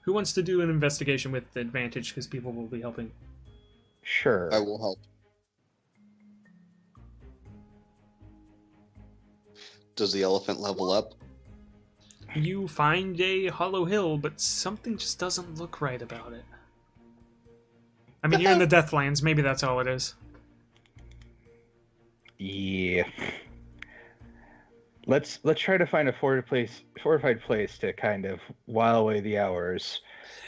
Who wants to do an investigation with advantage, because people will be helping? Sure. I will help. Does the elephant level up? You find a hollow hill, but something just doesn't look right about it. I mean, you're in the Deathlands. Maybe that's all it is. Yeah. Let's try to find a fortified place to kind of while away the hours.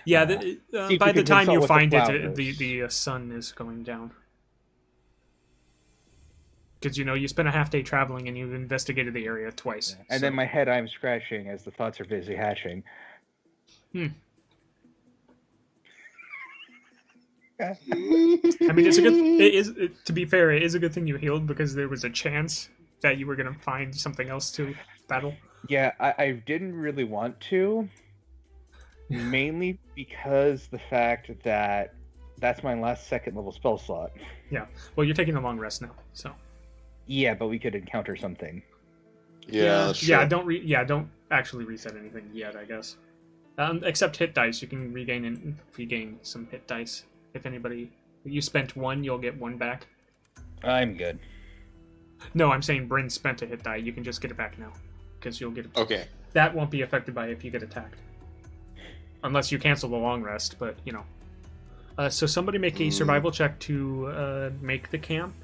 Yeah, by the time you find it, the sun is going down. Because, you spent a half day traveling and you've investigated the area twice. Yeah. And then my head I'm scratching as the thoughts are busy hatching. I mean, to be fair, it is a good thing you healed, because there was a chance that you were going to find something else to battle. Yeah, I didn't really want to. Mainly because the fact that that's my last second level spell slot. Yeah. Well, you're taking a long rest now, so. Yeah, but we could encounter something. Yeah, that's true. Don't actually reset anything yet, I guess. Except hit dice, you can regain some hit dice. If you spent one, you'll get one back. I'm good. No, I'm saying Bryn spent a hit die. You can just get it back now, because you'll get it. Okay. That won't be affected by if you get attacked, unless you cancel the long rest. But so somebody make a survival check to make the camp.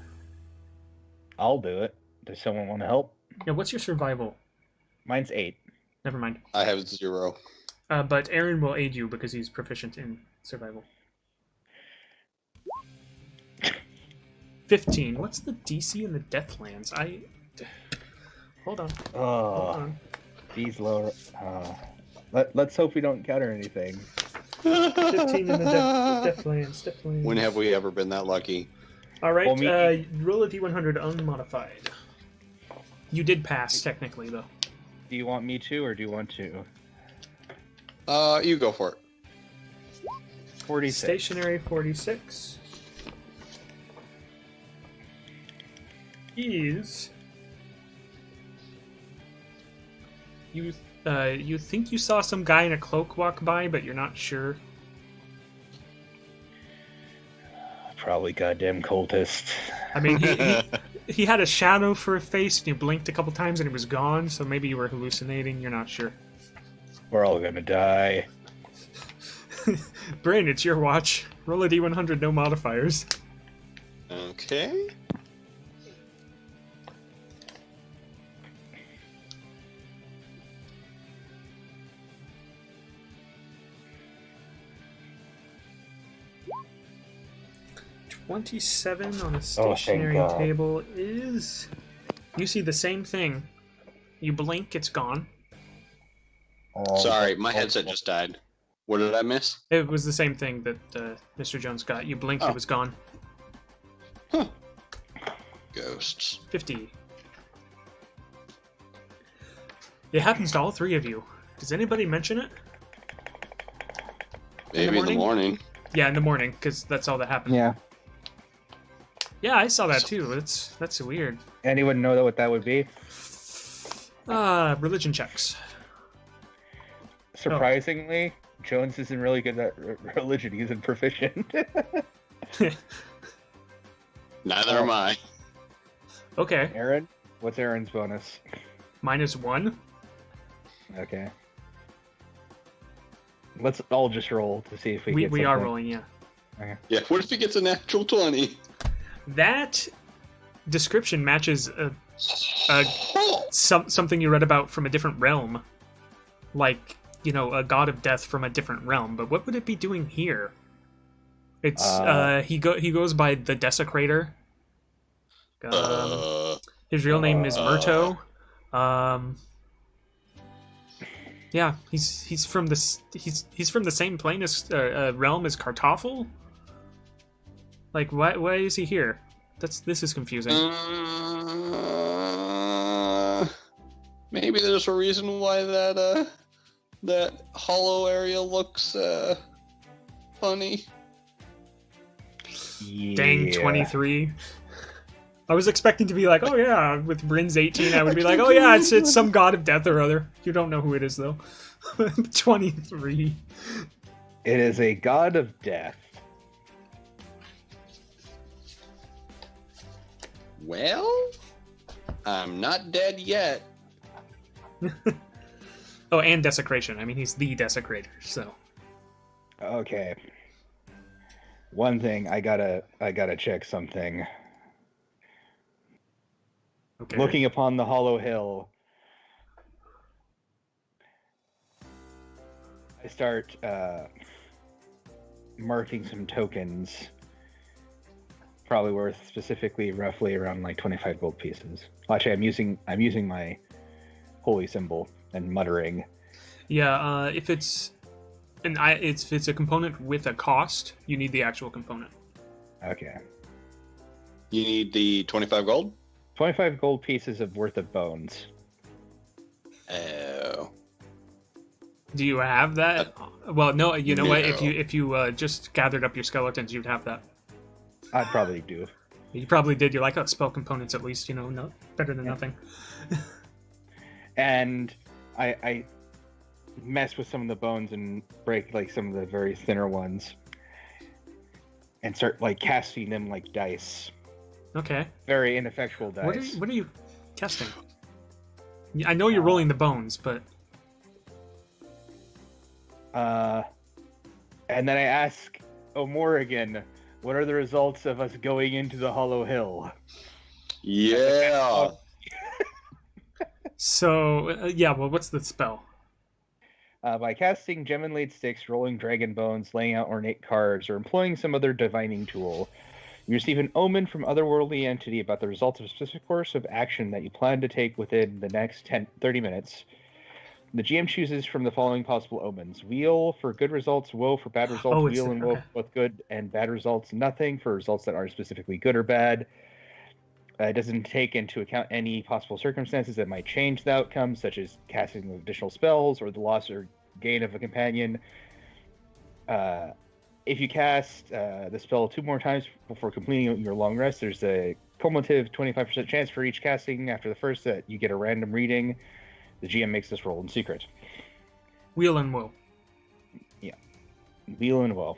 I'll do it. Does someone want to help? Yeah, what's your survival? Mine's 8. Never mind. I have 0. But Aaron will aid you because he's proficient in survival. 15. What's the DC in the Deathlands? Hold on. Hold on. These lower. Let's hope we don't encounter anything. 15 in the Deathlands. When have we ever been that lucky? All right. Roll a d100 unmodified. You did pass technically, though. Do you want me to, or do you want to? You go for it. 46. Stationary 46 is you think you saw some guy in a cloak walk by, but you're not sure. Probably goddamn cultist. I mean, he had a shadow for a face, and you blinked a couple times, and it was gone. So maybe you were hallucinating. You're not sure. We're all gonna die. Bryn, it's your watch. Roll a d100, no modifiers. Okay. $27 on a stationary table is... You see the same thing. You blink, it's gone. Sorry, my headset just died. What did I miss? It was the same thing that Mr. Jones got. You blinked, it was gone. Huh. Ghosts. 50. It happens to all three of you. Does anybody mention it? Maybe in the morning. Yeah, in the morning, because that's all that happened. Yeah. Yeah, I saw that too. That's weird. Anyone know what that would be? Religion checks. Surprisingly, Jones isn't really good at religion. He's proficient. Neither am I. Okay. Aaron? What's Aaron's bonus? -1. Okay. Let's all just roll to see if we get We are something. rolling, yeah. Okay. Yeah, what if he gets a natural 20? That description matches something you read about from a different realm. Like, a god of death from a different realm. But what would it be doing here? It's he goes by the Desecrator. His real name is Murto. Yeah, he's from the same plane as realm as Kartoffel. Like, why is he here? This is confusing. Maybe there's a reason why that hollow area looks funny. Yeah. Dang, 23. I was expecting to be like, oh yeah, with Bryn's 18, I would be like, oh yeah, it's some god of death or other. You don't know who it is though. 23. It is a god of death. Well, I'm not dead yet. Oh, and desecration. I mean, he's the desecrator, so. Okay. One thing, I gotta check something. Okay. Looking upon the hollow hill, I start marking some tokens, probably worth specifically roughly around like 25 gold pieces. Actually, I'm using my holy symbol and muttering. Yeah, if it's if it's a component with a cost, you need the actual component. Okay. You need the 25 gold? 25 gold pieces of worth of bones. Oh. Do you have that? Well, no. You know what? No. If you just gathered up your skeletons, you'd have that. I probably do. You probably did. You're like, oh, spell components at least. No, better than nothing. And I mess with some of the bones and break like some of the very thinner ones, and start like casting them like dice. Okay. Very ineffectual dice. What are you testing? I know you're rolling the bones, but. And then I ask O'Morrigan, what are the results of us going into the Hollow Hill? Yeah. So, yeah, well, what's the spell? By casting gem and lead sticks, rolling dragon bones, laying out ornate cards, or employing some other divining tool, you receive an omen from otherworldly entity about the results of a specific course of action that you plan to take within the next 30 minutes. The GM chooses from the following possible omens: wheel for good results, woe for bad results, wheel and woe for both good and bad results, nothing for results that aren't specifically good or bad. It doesn't take into account any possible circumstances that might change the outcome, such as casting additional spells or the loss or gain of a companion. If you cast the spell 2 more times before completing your long rest, there's a cumulative 25% chance for each casting. After the first that you get a random reading. The GM makes this roll in secret. Wheel and woe. Yeah. Wheel and woe.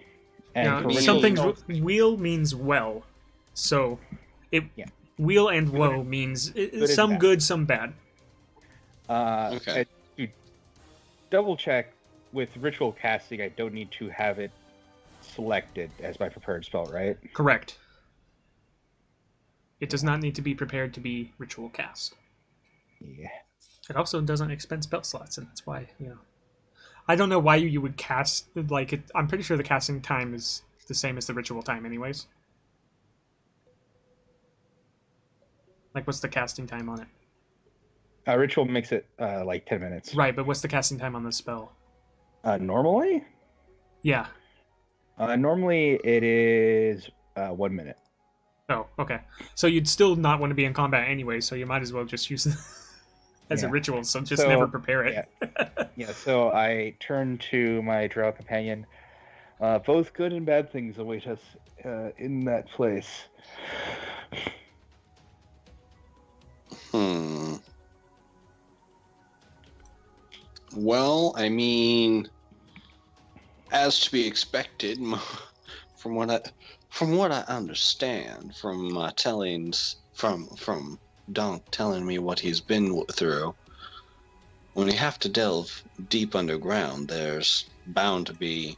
And now, something's wheel means well. So wheel and woe means some good, some bad. Okay. To double check, with ritual casting, I don't need to have it selected as my prepared spell, right? Correct. It does not need to be prepared to be ritual cast. Yeah. It also doesn't expend spell slots, and that's why, I don't know why you would cast, I'm pretty sure the casting time is the same as the ritual time anyways. Like, what's the casting time on it? Ritual makes it, 10 minutes. Right, but what's the casting time on the spell? Normally? Yeah. Normally it is 1 minute. Oh, okay. So you'd still not want to be in combat anyway, so you might as well just use it as a ritual, so just never prepare it. Yeah, so I turn to my drow companion. Both good and bad things await us in that place. Well, I mean, as to be expected, from what I understand from my tellings from Dahnk telling me what he's been through, when you have to delve deep underground, there's bound to be,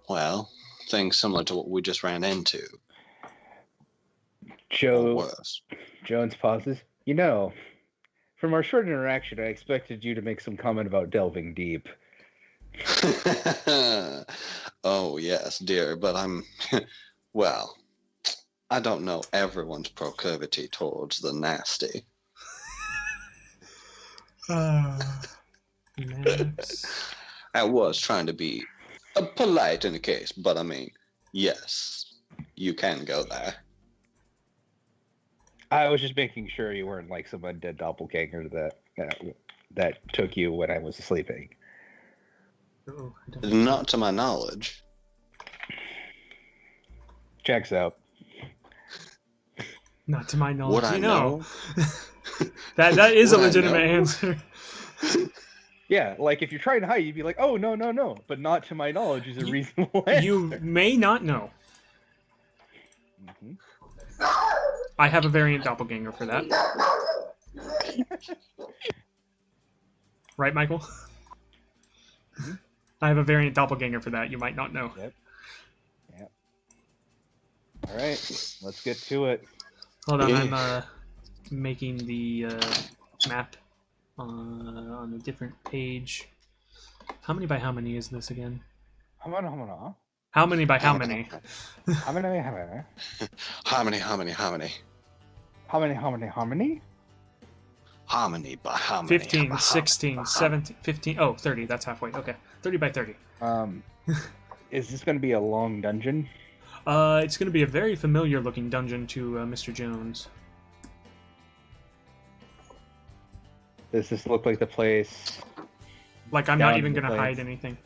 well, things similar to what we just ran into. Jones pauses. From our short interaction, I expected you to make some comment about delving deep. Oh, yes, dear, but well, I don't know everyone's proclivity towards the nasty. Maps. I was trying to be polite in the case, but I mean, yes, you can go there. I was just making sure you weren't like some undead doppelganger that took you when I was sleeping. Not to my knowledge. Checks out. Not to my knowledge. Would I know? that is a legitimate answer. Yeah, like if you're trying to hide, you'd be like, "Oh no, no, no!" But not to my knowledge is a reasonable answer. You may not know. Mm-hmm. I have a variant doppelganger for that. Right, Michael? Mm-hmm. I have a variant doppelganger for that. You might not know. Yep. Yep. All right, let's get to it. Hold on, I'm making the map on a different page. How many by how many is this again? How many by how many? How many by how many? 15, 16, 17, 15. Oh, 30. That's halfway. Okay. 30 by 30. Is this going to be a long dungeon? It's going to be a very familiar looking dungeon to Mr. Jones. Does this look like the place? Like, I'm Down not even the going to hide plains. anything.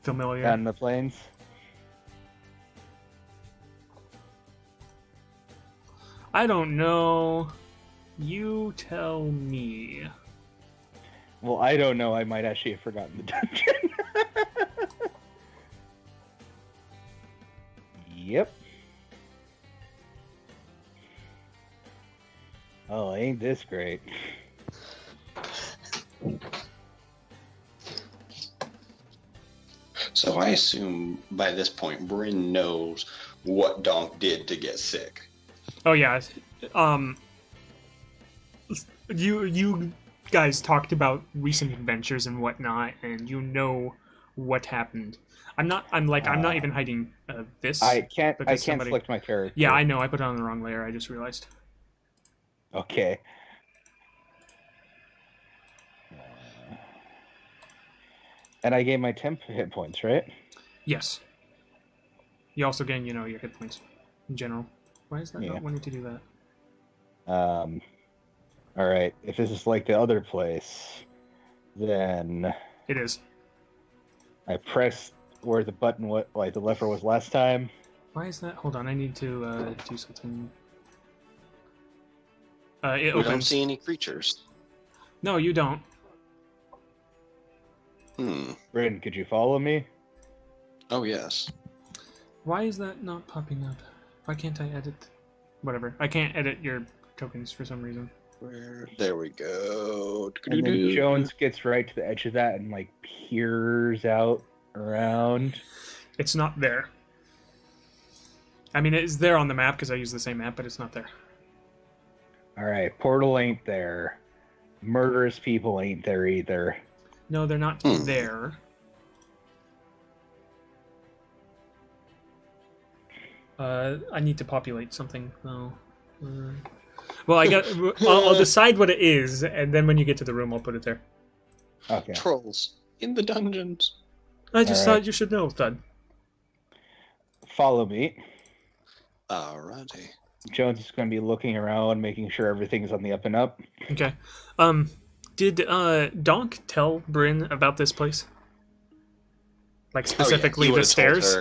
Familiar. Down in the plains? I don't know. You tell me. Well, I don't know. I might actually have forgotten the dungeon. Yep. Oh, ain't this great. So I assume by this point Bryn knows what Dahnk did to get sick. Oh, yeah. You guys talked about recent adventures and whatnot, and you know what happened. I'm not even hiding this. I can't because select my character. Yeah, I know. I put it on the wrong layer. I just realized. Okay. And I gave my temp hit points, right? Yes. You also gain, your hit points in general. Why is that not wanting to do that? All right. If this is like the other place, then It is. I press where the button was, like the lever was last time. Why is that? Hold on. I need to do something. It We opens. don't see any creatures. No, you don't. Bryn, could you follow me? Oh, yes. Why is that not popping up? Why can't I edit? Whatever. I can't edit your tokens for some reason. There we go. And then Jones gets right to the edge of that and like peers out around. It's not there. I mean, it's there on the map because I use the same map, but it's not there. All right, portal ain't there. Murderous people ain't there either. No, they're not there. I need to populate something. No. Well, I'll decide what it is, and then when you get to the room, I'll put it there. Okay. Trolls in the dungeons. I just thought you should know, Thud. Follow me. Alrighty. Jones is going to be looking around, making sure everything's on the up and up. Okay. Did Dahnk tell Bryn about this place? Like specifically the stairs?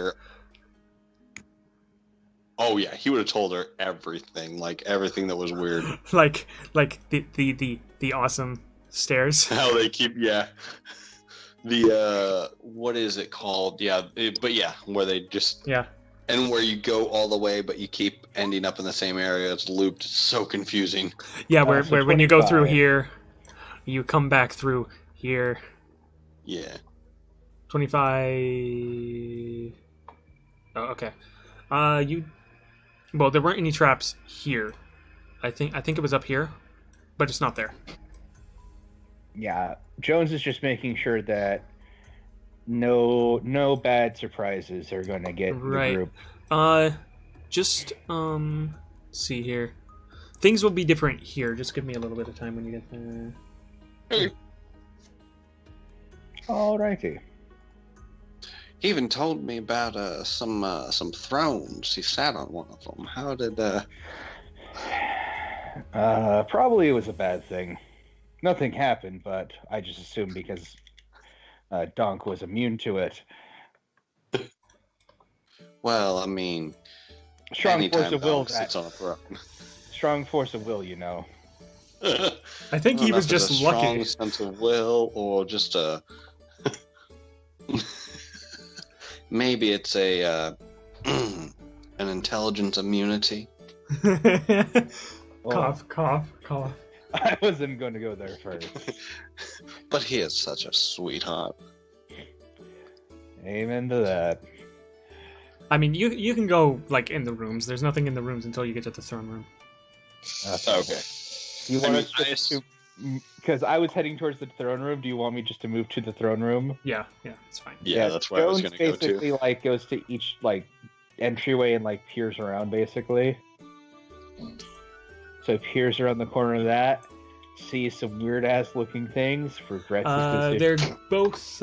Oh yeah, he would have told her everything, like everything that was weird. like the awesome stairs. How they keep the what is it called? Where they just and where you go all the way, but you keep ending up in the same area. It's looped. It's so confusing. Yeah, where when you go through here, you come back through here. Yeah. 25. Oh, okay. Well, there weren't any traps here. I think it was up here, but it's not there. Yeah, Jones is just making sure that no bad surprises are going to get the group. Just see here. Things will be different here. Just give me a little bit of time when you get there. Alrighty. He even told me about some thrones. He sat on one of them. How did Probably it was a bad thing. Nothing happened, but I just assumed because Dahnk was immune to it. Well, I mean, strong force of will. Sits on a throne. Strong force of will, you know. I think he was just lucky. A strong sense of will, or just a maybe it's a an intelligence immunity. Cough, cough, cough. I wasn't going to go there first. But he is such a sweetheart. Amen to that. I mean, you can go like in the rooms. There's nothing in the rooms until you get to the throne room. Okay. You want us to? Because I was heading towards the throne room. Do you want me just to move to the throne room? Yeah, it's fine. Yeah, that's where I was going to go to. Basically, like goes to each like entryway and like peers around, basically. So peers around the corner of that, sees some weird ass looking things. Regrets his decision. They're both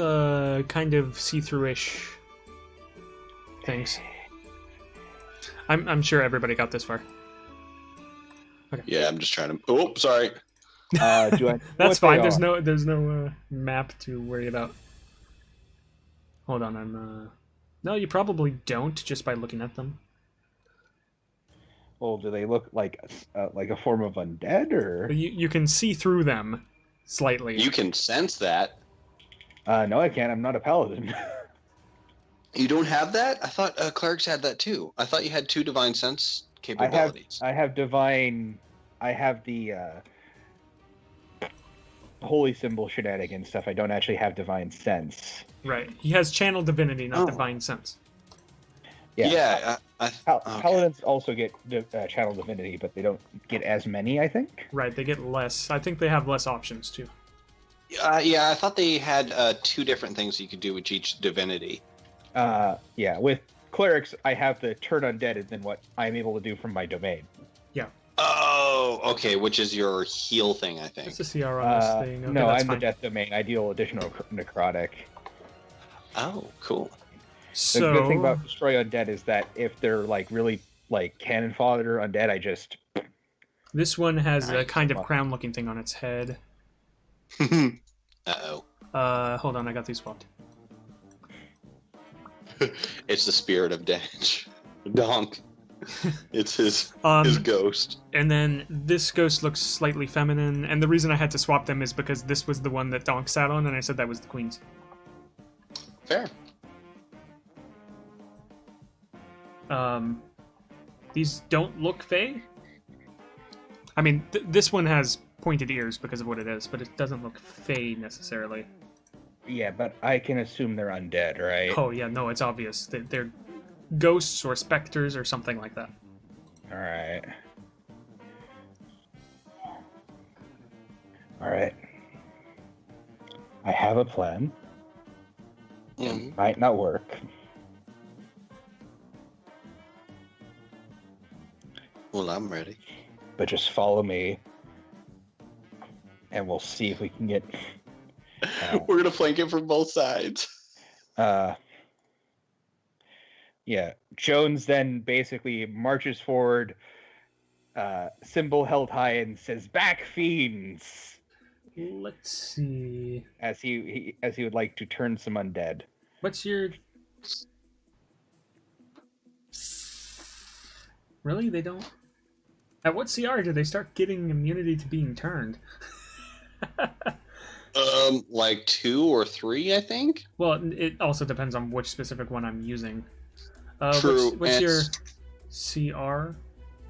kind of see-through-ish things. I'm sure everybody got this far. Okay. Yeah, I'm just trying to. Oh, sorry. That's fine. There's no map to worry about. Hold on, No, you probably don't just by looking at them. Well, do they look like a form of undead, or you can see through them slightly? You can sense that. No, I can't. I'm not a paladin. You don't have that? I thought clerics had that too. I thought you had 2 divine sense capabilities. I have divine. I have the holy symbol shenanigans stuff. I don't actually have divine sense. Right. He has channel divinity, not divine sense. Yeah. Okay. Paladins also get channel divinity, but they don't get as many, I think. Right. They get less. I think they have less options too. Yeah, I thought they had 2 different things you could do with each divinity. Yeah. With clerics, I have the turn undead, and then what I'm able to do from my domain. Yeah. Oh, okay. Which is your heal thing, I think. It's a CR on this thing. Okay, no, I'm fine. the death domain. I deal additional necrotic. Oh, cool. The good thing about destroy undead is that if they're like really like cannon fodder undead, I just. This one has a kind of crown-looking thing on its head. Uh-oh. Hold on, I got these swapped. It's the spirit of Dahnk. It's his ghost. And then this ghost looks slightly feminine, and the reason I had to swap them is because this was the one that Dahnk sat on, and I said that was the queen's. Fair. These don't look fey. I mean, this one has pointed ears because of what it is, but it doesn't look fey necessarily. Yeah, but I can assume they're undead, right? Oh yeah, no, it's obvious. They're ghosts or specters or something like that. Alright. Alright. I have a plan. It might not work. Well, I'm ready. But just follow me. And we'll see if we can get... We're going to flank it from both sides. Yeah. Jones then basically marches forward, symbol held high, and says, "Back, fiends!" Let's see. As he would like to turn some undead. What's your... Really? They don't... At what CR do they start getting immunity to being turned? Like 2 or 3, I think. Well, it also depends on which specific one I'm using. True. What's your CR?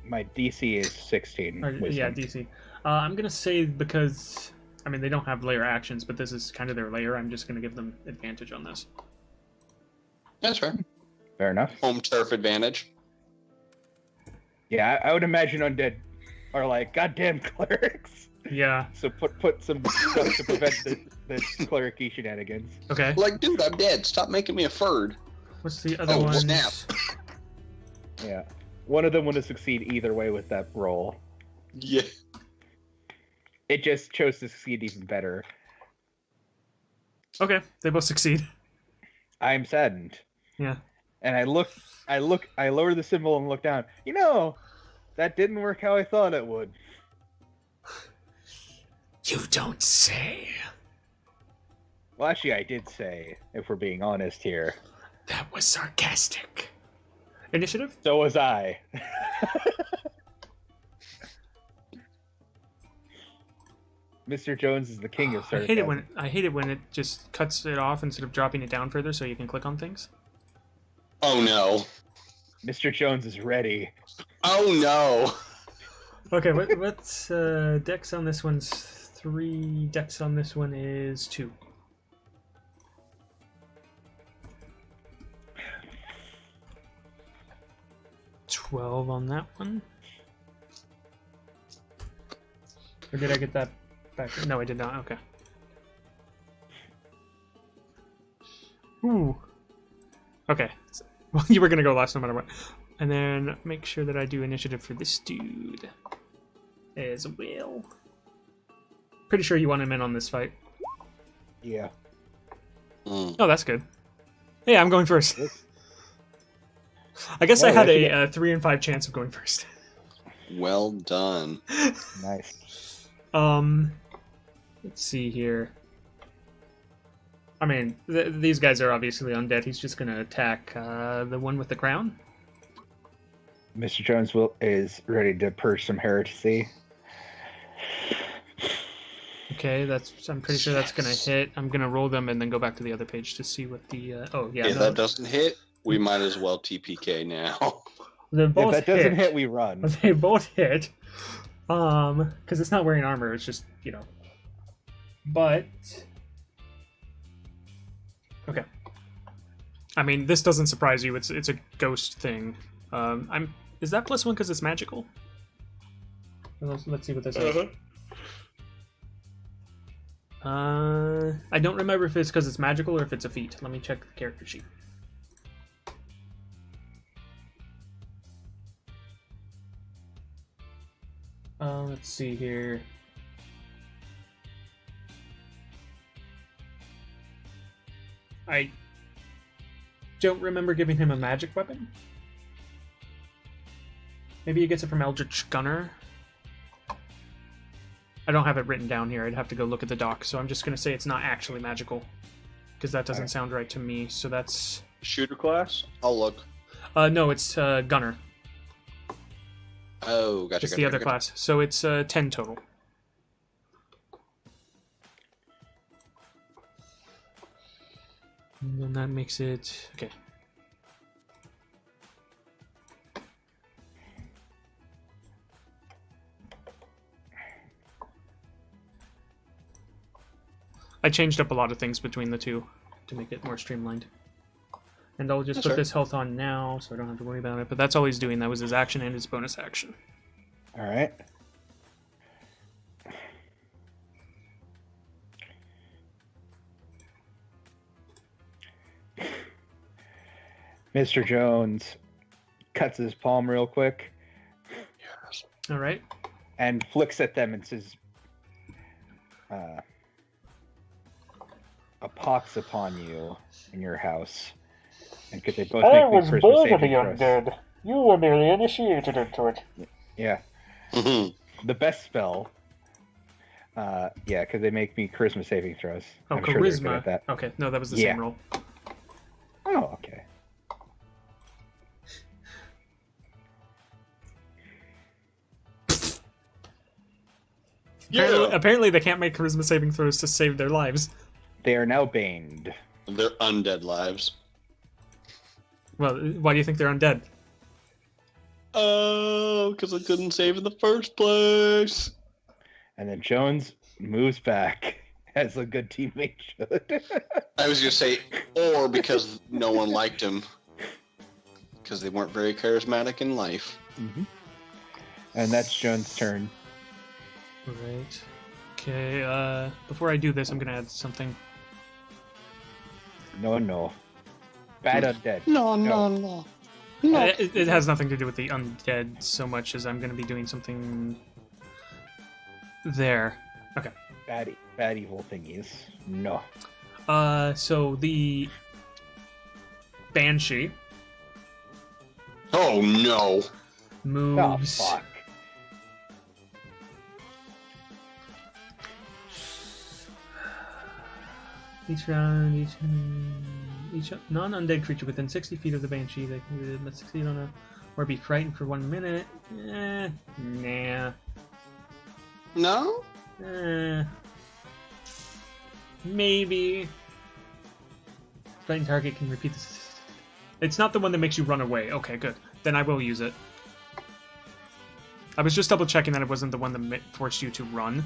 My DC is 16. Yeah, DC. I'm gonna say because I mean they don't have layer actions, but this is kind of their layer. I'm just gonna give them advantage on this. That's fair. Fair enough. Home turf advantage. Yeah, I would imagine undead are like goddamn clerics. Yeah. So put some stuff to prevent the cleric-y shenanigans. Okay. Like, dude, I'm dead. Stop making me a furd. What's the other one? Snap. Yeah. One of them would have succeed either way with that roll. Yeah. It just chose to succeed even better. Okay, they both succeed. I'm saddened. Yeah. And I lower the symbol and look down. You know, that didn't work how I thought it would. You don't say. Well, actually, I did say, if we're being honest here. That was sarcastic. Initiative? So was I. Mr. Jones is the king of sarcasm. I hate it when it just cuts it off instead of dropping it down further so you can click on things. Oh no. Mr. Jones is ready. Oh no. Okay, what's dex on this one's 3, dex on this one is 2. $12 on that one. Or did I get that back? No, I did not. Okay. Ooh. Okay. Well, you were gonna go last no matter what. And then make sure that I do initiative for this dude as well. Pretty sure you want him in on this fight. Yeah. Mm. Oh, that's good. Hey, I'm going first. I guess I had a 3 in 5 chance of going first. Well done. Nice. Let's see here. I mean, these guys are obviously undead. He's just gonna attack the one with the crown. Mr. Jones is ready to purge some heresy. Okay, I'm pretty sure that's gonna hit. I'm gonna roll them and then go back to the other page to see what the. Oh yeah. If that doesn't hit, we might as well TPK now. If that doesn't hit, we run. They both hit. Because it's not wearing armor. It's just But. Okay. I mean, this doesn't surprise you. It's a ghost thing. Is that +1 because it's magical? Let's see what this is. I don't remember if it's because it's magical or if it's a feat. Let me check the character sheet. Let's see here. I don't remember giving him a magic weapon. Maybe he gets it from Eldritch Gunner. I don't have it written down here. I'd have to go look at the doc. So I'm just going to say it's not actually magical. Because that doesn't sound right to me. So that's... Shooter class? I'll look. No, it's Gunner. Oh, gotcha. It's the other class. So it's 10 total. And then that makes it... Okay. I changed up a lot of things between the two to make it more streamlined. And I'll just put this health on now, so I don't have to worry about it. But that's all he's doing. That was his action and his bonus action. All right. Mr. Jones cuts his palm real quick. Yes. All right. And flicks at them and says, a pox upon you in your house. And could they both make me Christmas saving throws? Undead. You were merely initiated into it. Yeah. The best spell. Yeah, because they make me Christmas saving throws. Oh, I'm charisma. sure they're good at that. Okay, no, that was the same roll. Oh, okay. Apparently they can't make charisma saving throws to save their lives. They are now baned. They're undead lives. Well, why do you think they're undead? Oh, because I couldn't save in the first place. And then Jones moves back, as a good teammate should. I was going to say, or because no one liked him. Because they weren't very charismatic in life. Mm-hmm. And that's Jones' turn. Right. Okay, before I do this, I'm going to add something. No. Bad undead. No. It has nothing to do with the undead so much as I'm going to be doing something there. Okay. Bad evil thingies. No. So the Banshee. Oh no. Moves. Oh, fuck. Each round, each non-undead creature within 60 feet of the Banshee that must succeed on or be frightened for 1 minute. Nah. No? Maybe. Threatened target can repeat this. It's not the one that makes you run away. Okay, good. Then I will use it. I was just double checking that it wasn't the one that forced you to run.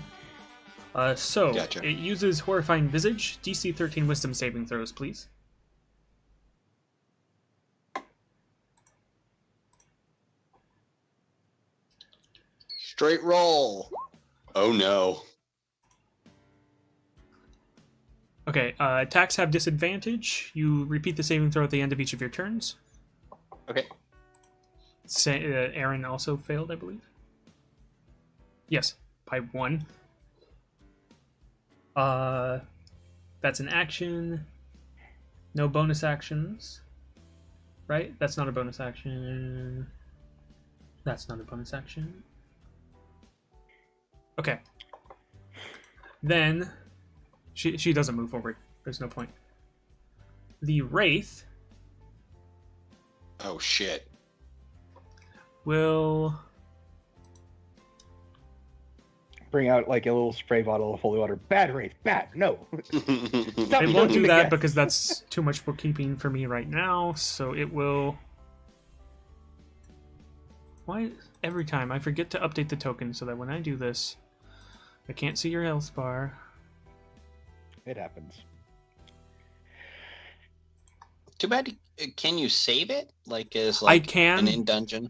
Gotcha. It uses Horrifying Visage. DC 13 Wisdom saving throws, please. Straight roll. Oh no. Okay, attacks have disadvantage. You repeat the saving throw at the end of each of your turns. Okay. Aaron also failed, I believe. Yes, by 1. That's an action. No bonus actions. Right? That's not a bonus action. That's not a bonus action. Okay. Then she doesn't move forward. There's no point. The Wraith. Oh shit. Will bring out like a little spray bottle of holy water. Bad Wraith, bad. No. It won't do that because that's too much bookkeeping for me right now. So it will. Why every time I forget to update the token so that when I do this, I can't see your health bar. It happens. Too bad. Can you save it? Like as I can an in dungeon.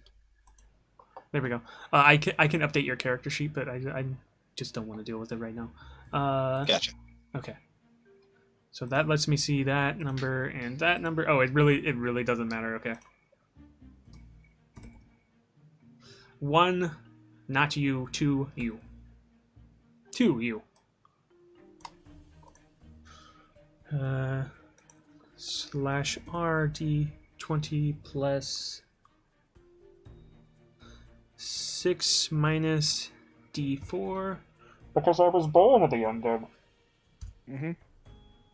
There we go. I can update your character sheet, but I just don't want to deal with it right now. Gotcha. Okay. So that lets me see that number and that number. Oh, it really doesn't matter. Okay. 1, not you. 2, you. 2, you. /RD 20 plus 6 minus D4. Because I was born of the undead. Mm-hmm.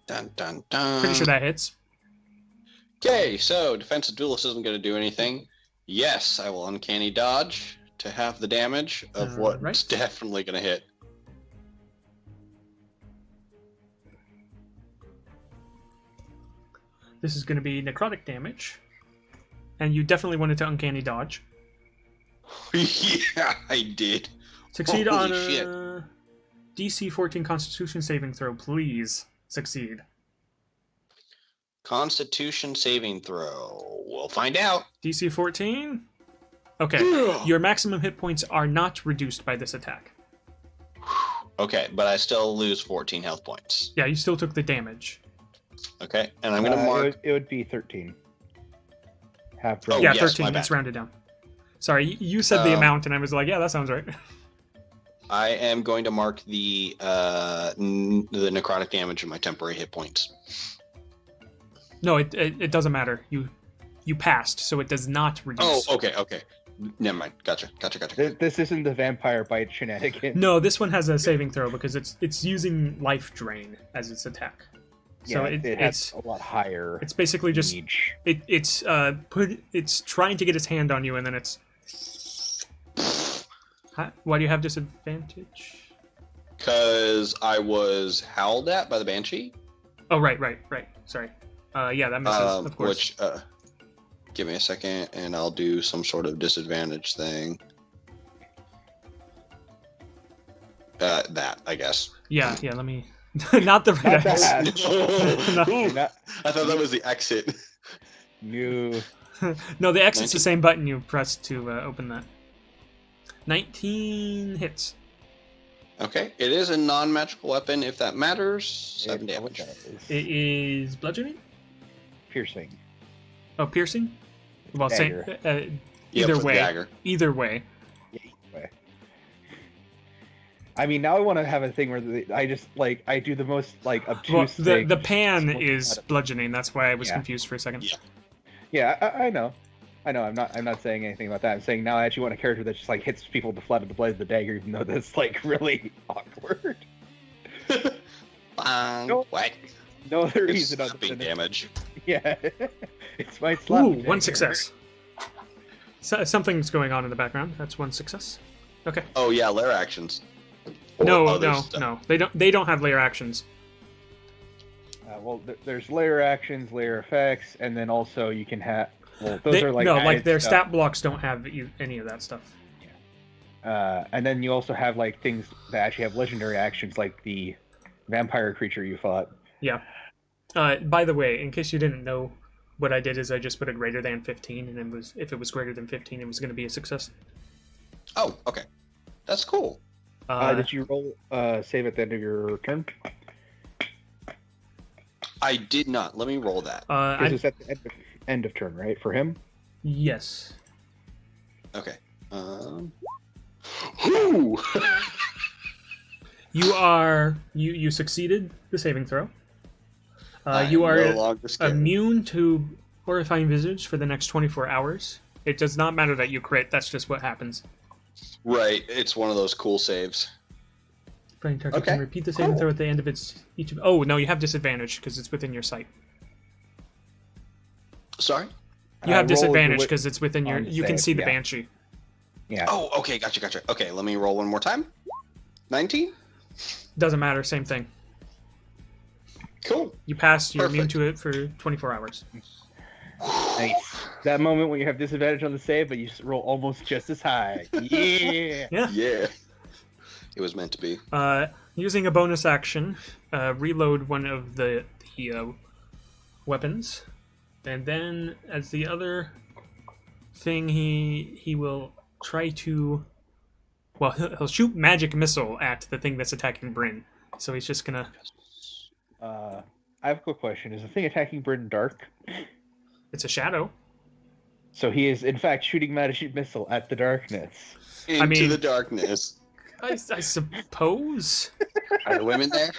Dun dun dun. Pretty sure that hits. Okay, so defensive duelist isn't going to do anything. Yes, I will uncanny dodge to have the damage of what's definitely going to hit. This is going to be necrotic damage. And you definitely wanted to uncanny dodge. Yeah, I did. Succeed Holy on a shit. DC 14 Constitution saving throw, please. Succeed. Constitution saving throw. We'll find out. DC 14? Okay. Your maximum hit points are not reduced by this attack. Okay, but I still lose 14 health points. Yeah, you still took the damage. Okay, and I'm going to mark... It would be 13. Half Oh, yeah, yes, 13. It's rounded down. Sorry, you said the amount, and I was like, yeah, that sounds right. I am going to mark the necrotic damage of my temporary hit points. No, it doesn't matter. You passed, so it does not reduce. Oh, okay. Never mind. Gotcha. This isn't the vampire bite shenanigan. No, this one has a saving throw because it's using life drain as its attack. So yeah, it's a lot higher. It's basically just it's trying to get its hand on you, and then it's. Why do you have disadvantage? Because I was howled at by the banshee. Oh right. Sorry. Yeah, that misses, of course. Which, give me a second, and I'll do some sort of disadvantage thing. That, I guess. Yeah. Let me. Not the right X. I thought that was the exit. No. No, the X is the same button you press to open that. 19 hits. Okay, it is a non-magical weapon if that matters. 7 damage. It is bludgeoning? Piercing. Oh, piercing? Well, dagger. Either way. Dagger. Either way. I mean, now I want to have a thing where I just I do the most obtuse thing. The pan is bludgeoning. That's why I was confused for a second. Yeah, I know. I'm not saying anything about that. I'm saying now I actually want a character that just hits people with the flat of the blade of the dagger, even though that's really awkward. What? No other reason other than damage. Yeah, it's my slap. Ooh, one success. So, something's going on in the background. That's one success. Okay. Oh yeah, lair actions. No. They don't have layer actions. Well, there's layer actions, layer effects, and then also you can have. Well, those are like like their stuff. stat blocks don't have any of that stuff. And then you also have like things that actually have legendary actions, like the vampire creature you fought. Yeah. By the way, in case you didn't know, what I did is I just put a greater than 15, and if it was greater than 15, it was going to be a success. Oh, okay, that's cool. Did you roll save at the end of your turn? I did not. Let me roll that. Because it's at the end of turn, right? For him? Yes. Okay. Whoo! You succeeded the saving throw. You are no immune to horrifying visage for the next 24 hours. It does not matter that you crit. That's just what happens. Right. It's one of those cool saves. Fighting target can repeat the saving throw at the end of each. Oh no, you have disadvantage because it's within your sight. Sorry. You have disadvantage because it's within your. You can see the banshee. Yeah. Oh, okay, gotcha. Okay, let me roll one more time. 19? Doesn't matter, same thing. Cool. You pass, you're immune to it for 24 hours. Nice. That moment when you have disadvantage on the save, but you roll almost just as high. Yeah. Yeah. It was meant to be. Using a bonus action, reload one of the weapons, and then as the other thing, he will try to. Well, he'll shoot magic missile at the thing that's attacking Bryn. So he's just gonna. I have a quick question. Is the thing attacking Bryn dark? It's a shadow. So he is, in fact, shooting magic missile at the darkness. Into the darkness. I suppose. Are the women there?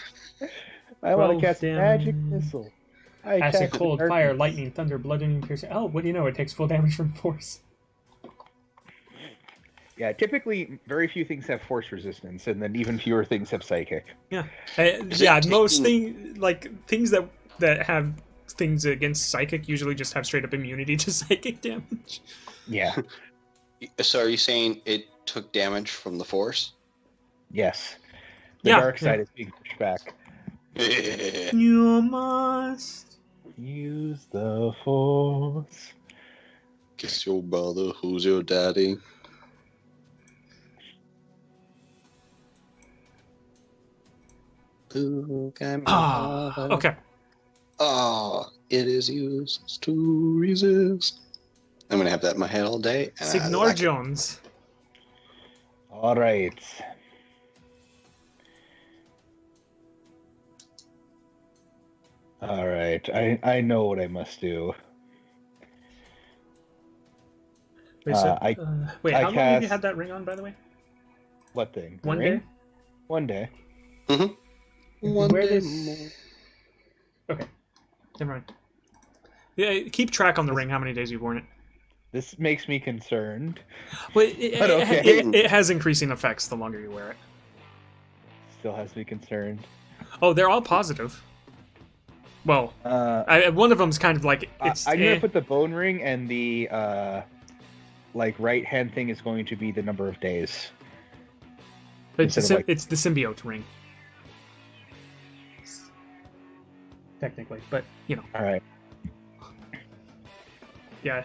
I want to cast magic missile. Acid, cold, fire, lightning, thunder, bludgeoning, piercing. Oh, what do you know? It takes full damage from force. Yeah, typically very few things have force resistance, and then even fewer things have psychic. Yeah, most things that have things against psychic usually just have straight up immunity to psychic damage. Yeah. So are you saying it took damage from the force? Yes. The dark side is being pushed back. You must use the force. Kiss your brother, who's your daddy? Okay. It is useless to resist. I'm gonna have that in my head all day. Signor Jones. All right. All right. I know what I must do. Wait, how long have you had that ring on, by the way? What thing? One day? One day. Mm-hmm. One day more. Okay. Never mind. Yeah, keep track on the ring how many days you've worn it. This makes me concerned. Well, it has increasing effects the longer you wear it. Still has me concerned. Oh, they're all positive. Well, one of them's kind of like it's. I'm gonna put the bone ring, and the right hand thing is going to be the number of days. It's the symbiote ring, technically, but you know. All right. Yeah.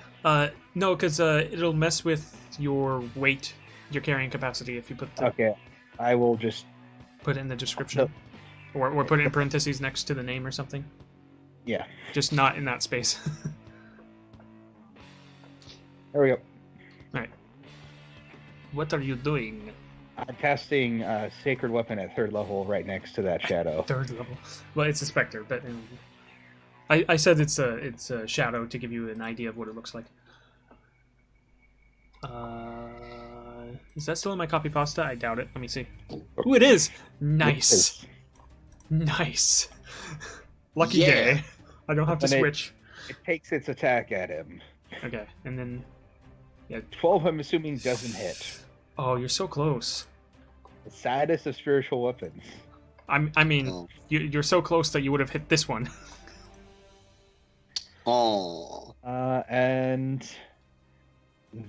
No, because it'll mess with your weight, your carrying capacity if you put. Okay. I will just put it in the description, or put it in parentheses next to the name or something. Yeah. Just not in that space. There we go. All right. What are you doing? I'm casting Sacred Weapon at 3rd level right next to that shadow. 3rd level. Well, it's a specter, but I said it's a shadow to give you an idea of what it looks like. Is that still in my copy pasta? I doubt it. Let me see. Ooh, it is! Nice. Nice. Lucky day. I don't have to switch. It takes its attack at him. Okay, and then... Yeah. 12, I'm assuming, doesn't hit. Oh, you're so close. The saddest of spiritual weapons. I mean, you're so close that you would have hit this one. Oh. And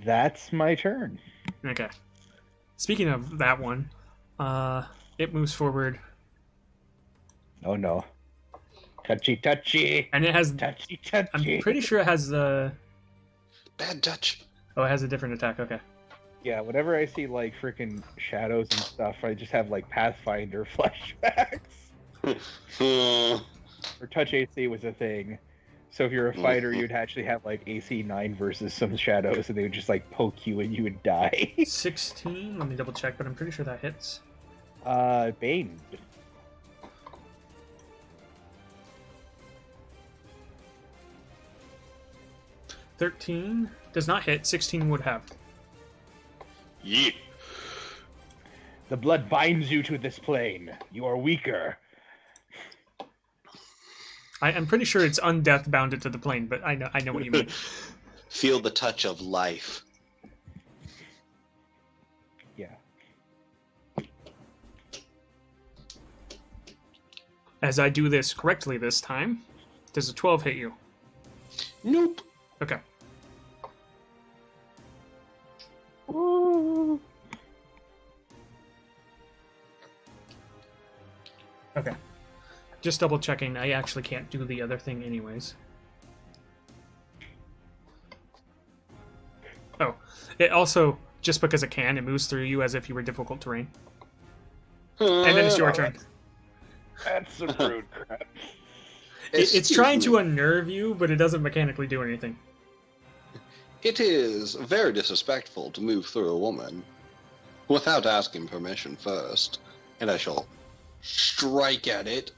that's my turn. Okay. Speaking of that one, It moves forward. Oh no. Touchy. And it has... Touchy. I'm pretty sure it has the... Bad touch. Oh, it has a different attack. Okay. Yeah, whenever I see, like, freaking shadows and stuff, I just have, like, Pathfinder flashbacks. Or touch AC was a thing. So if you're a fighter, you'd actually have, like, AC 9 versus some shadows, and they would just, like, poke you and you would die. 16? Let me double check, but I'm pretty sure that hits. Bane. 13 does not hit. 16 would have. Yeah. The blood binds you to this plane. You are weaker. I'm pretty sure it's undeath bounded to the plane, but I know what you mean. Feel the touch of life. Yeah. As I do this correctly this time, does a 12 hit you? Nope. Okay. Ooh. Okay. Just double checking. I actually can't do the other thing anyways. Oh. It also, just because it can, it moves through you as if you were difficult terrain. And then it's your turn. That's some rude crap. It's trying to unnerve you, but it doesn't mechanically do anything. It is very disrespectful to move through a woman without asking permission first, and I shall strike at it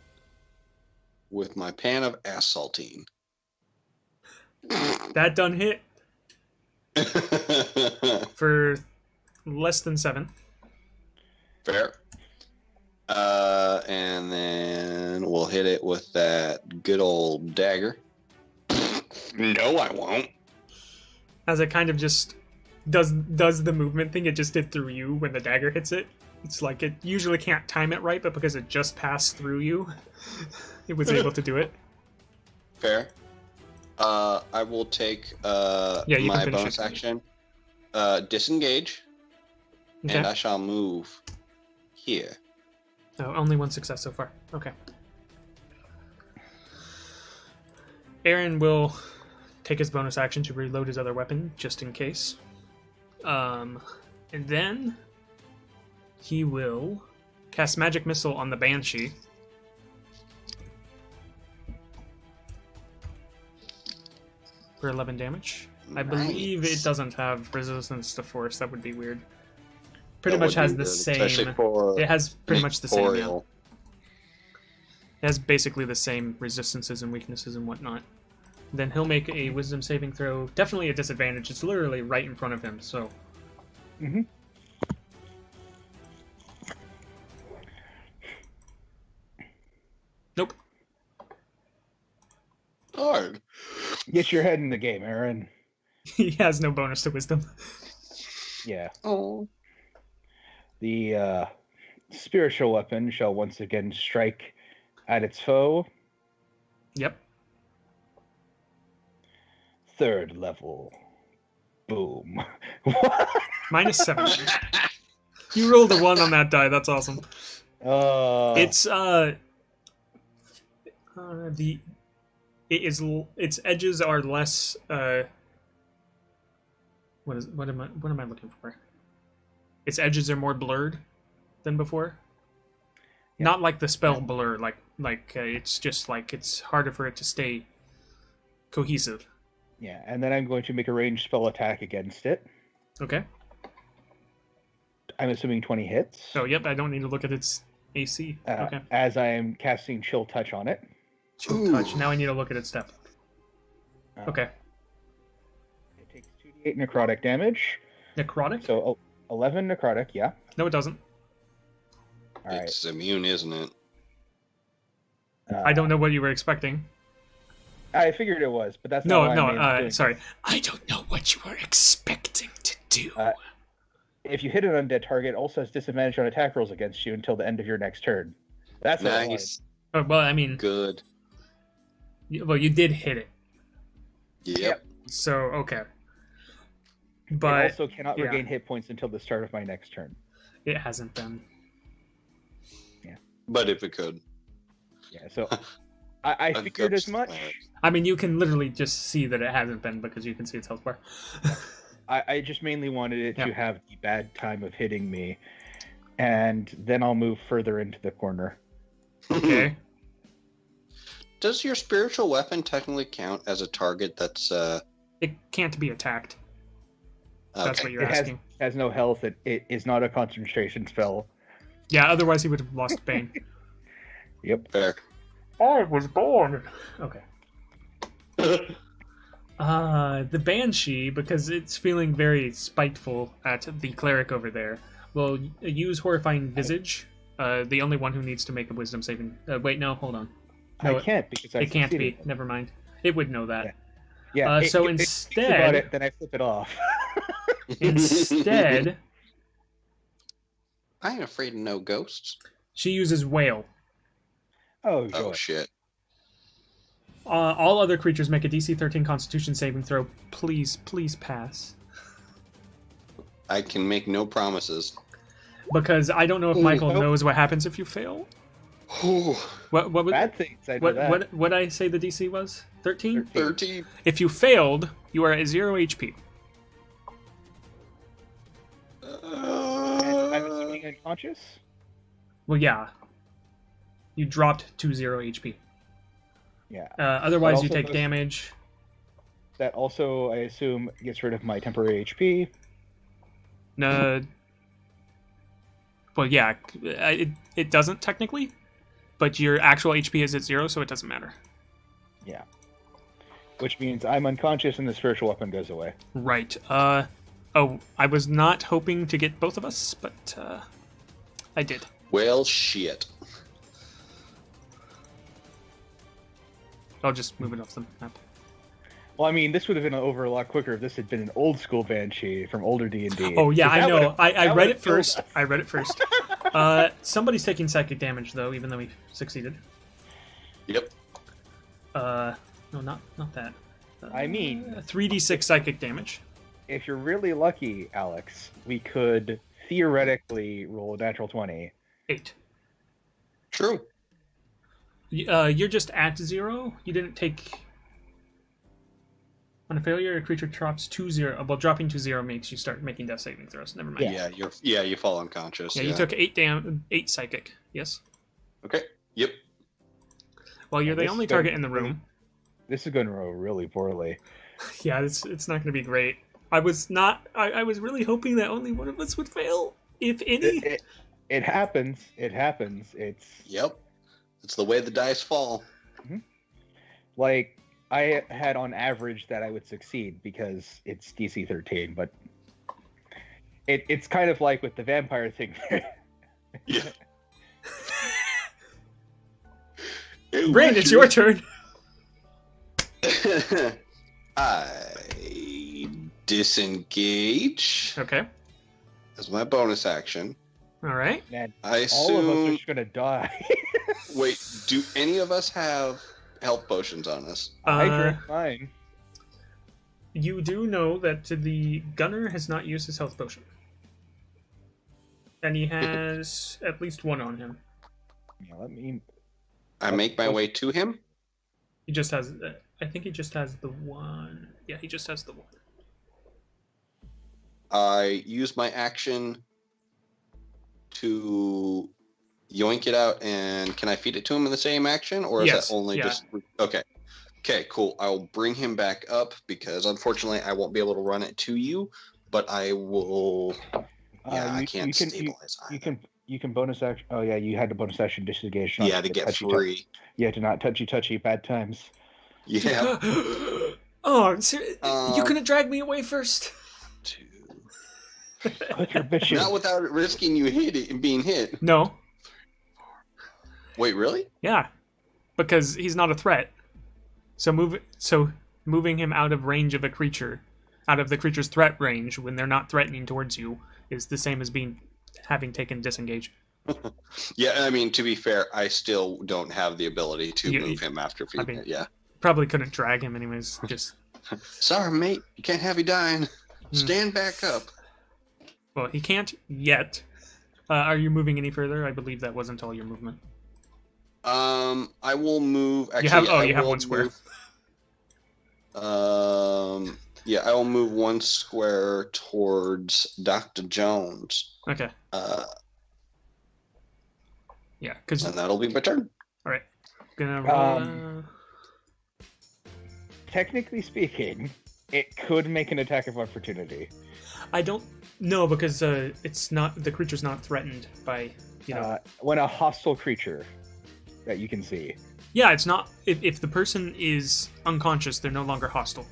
with my pan of ass saltine. That done hit for less than 7. Fair. And then we'll hit it with that good old dagger. No, I won't. As it kind of just does the movement thing, it just did through you when the dagger hits it. It's like it usually can't time it right, but because it just passed through you, it was able to do it. Fair. I will take my bonus action, disengage, Okay. and I shall move here. Oh, only one success so far. Okay. Aaron will take his bonus action to reload his other weapon, just in case. And then he will cast Magic Missile on the Banshee. For 11 damage. I believe it doesn't have resistance to force. That would be weird. Pretty much has the same. It has pretty much the same. Yeah. It has basically the same resistances and weaknesses and whatnot. Then he'll make a Wisdom saving throw. Definitely a disadvantage. It's literally right in front of him. So. Mm-hmm. Nope. Hard. Get your head in the game, Aaron. He has no bonus to Wisdom. Yeah. Oh. The spiritual weapon shall once again strike at its foe. Yep. 3rd level. Boom. -7. You rolled a 1 on that die. That's awesome. It's its edges are less what am I looking for? Its edges are more blurred than before. Yeah. Not like the spell blur, like it's just like it's harder for it to stay cohesive. Yeah, and then I'm going to make a ranged spell attack against it. Okay. I'm assuming 20 hits. Oh, yep, I don't need to look at its AC. Okay. As I am casting Chill Touch on it. Chill Touch. Now I need to look at its step. Okay. It takes 2d8 necrotic damage. Necrotic? So 11 necrotic, yeah. No, it doesn't. All right. It's immune, isn't it? I don't know what you were expecting. I figured it was, but that's not sorry. I don't know what you were expecting to do. If you hit an undead target, it also has disadvantage on attack rolls against you until the end of your next turn. That's nice. Oh, well, I mean, good. Well, you did hit it. Yep. So okay. But I also cannot regain hit points until the start of my next turn. It hasn't been. But if it could. Yeah, so I figured as much. I mean, you can literally just see that it hasn't been because you can see its health bar. I just mainly wanted it to have the bad time of hitting me, and then I'll move further into the corner. Okay. Does your spiritual weapon technically count as a target that's... It can't be attacked. That's what you're asking. It has no health. It is not a concentration spell. Yeah, otherwise he would have lost Bane. Yep. Fair. I was born. Okay. The Banshee, because it's feeling very spiteful at the cleric over there, will use Horrifying Visage. The only one who needs to make a Wisdom saving... wait, no, hold on. No, I can't because it can't be. Never mind. It would know that. Yeah. So instead... about it, then I flip it off. Instead... I ain't afraid of no ghosts. She uses Wail. Oh, joy. Oh, shit. All other creatures make a DC 13 Constitution saving throw. Please, please pass. I can make no promises. Because I don't know if Michael knows what happens if you fail. What bad things? I know that. What I say the DC was? 13? 13. If you failed, you are at 0 HP. I'm assuming unconscious? Well, yeah. You dropped to 0 HP. Yeah. Otherwise, you take damage. That also, I assume, gets rid of my temporary HP. No. Well, yeah. It doesn't technically, but your actual HP is at 0, so it doesn't matter. Yeah. Which means I'm unconscious and the spiritual weapon goes away. Right. Oh, I was not hoping to get both of us, but I did. Well, shit. I'll just move it off the map. Well, I mean, this would have been over a lot quicker if this had been an old school Banshee from older D&D. Oh, yeah, I know. I read it first. I read it first. Somebody's taking psychic damage, though, even though we succeeded. Yep. No, not that. I mean... 3d6 psychic damage. If you're really lucky, Alex, we could theoretically roll a natural 20. 8. True. You're just at 0. You didn't take... On a failure, a creature drops to 0. Well, dropping to 0 makes you start making death saving throws. Never mind. Yeah, you fall unconscious. Yeah, you took 8 psychic. Yes. Okay. Yep. Well, you're the only target in the room. This is going to go really poorly. Yeah, it's not going to be great. I was really hoping that only one of us would fail, if any. It happens. It happens. Yep. It's the way the dice fall. Mm-hmm. Like, I had on average that I would succeed because it's DC 13, but it's kind of like with the vampire thing. Yeah. Bryn, it's your turn. I disengage. Okay. As my bonus action. All right. Man, I assume... all of us are just gonna die. Wait, do any of us have health potions on us? I drank mine. You do know that the gunner has not used his health potion. And he has at least one on him. Yeah, let me... I make my way to him? He just has... I think he just has the one. Yeah, he just has the one. I use my action to yoink it out, and can I feed it to him in the same action? Or is that only just... Okay. Okay, cool. I'll bring him back up, because unfortunately I won't be able to run it to you, but I will... I can't stabilize. You can bonus action... Oh, yeah, you had to bonus action disengage. Yeah, to get free. Yeah, to not touchy, bad times. Yeah. Oh, you could have dragged me away first. 2. Not without risking you being hit. No. Wait, really? Yeah, because he's not a threat. So moving him out of range of a creature, out of the creature's threat range when they're not threatening towards you, is the same as having taken disengage. Yeah, I mean, to be fair, I still don't have the ability to move him after feeding it. Yeah. Probably couldn't drag him anyways. Just. Sorry, mate. Can't have you dying. Stand back up. Well, he can't yet. Are you moving any further? I believe that wasn't all your movement. I will move. Actually, you have one square. Yeah, I will move one square towards Dr. Jones. Okay. Yeah, because and that'll be my turn. All right. Gonna roll. Technically speaking, it could make an attack of opportunity. I don't know because it's not the creature's not threatened by when a hostile creature that you can see. Yeah, it's not. If the person is unconscious, they're no longer hostile.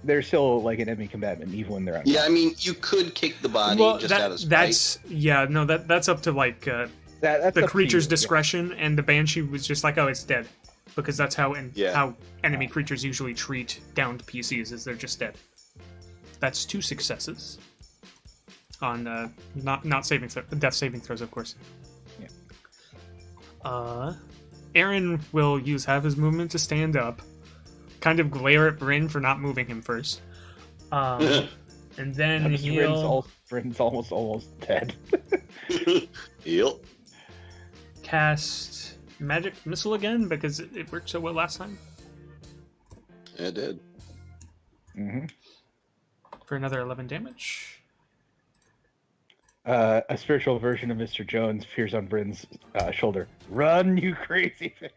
They're still like an enemy combatant even when they're unconscious. Yeah, I mean, you could kick the body out of spite. That's up to like that's the creature's discretion, and the banshee was just like, oh, it's dead, because that's how enemy creatures usually treat downed PCs, is they're just dead. That's 2 successes on not death saving throws, of course. Yeah. Aaron will use half his movement to stand up, kind of glare at Bryn for not moving him first, and then Bryn's almost dead. Yep. Cast magic missile again because it worked so well last time. It did. Mm-hmm. For another 11 damage. A spiritual version of Mr. Jones appears on Bryn's shoulder. Run, you crazy fish!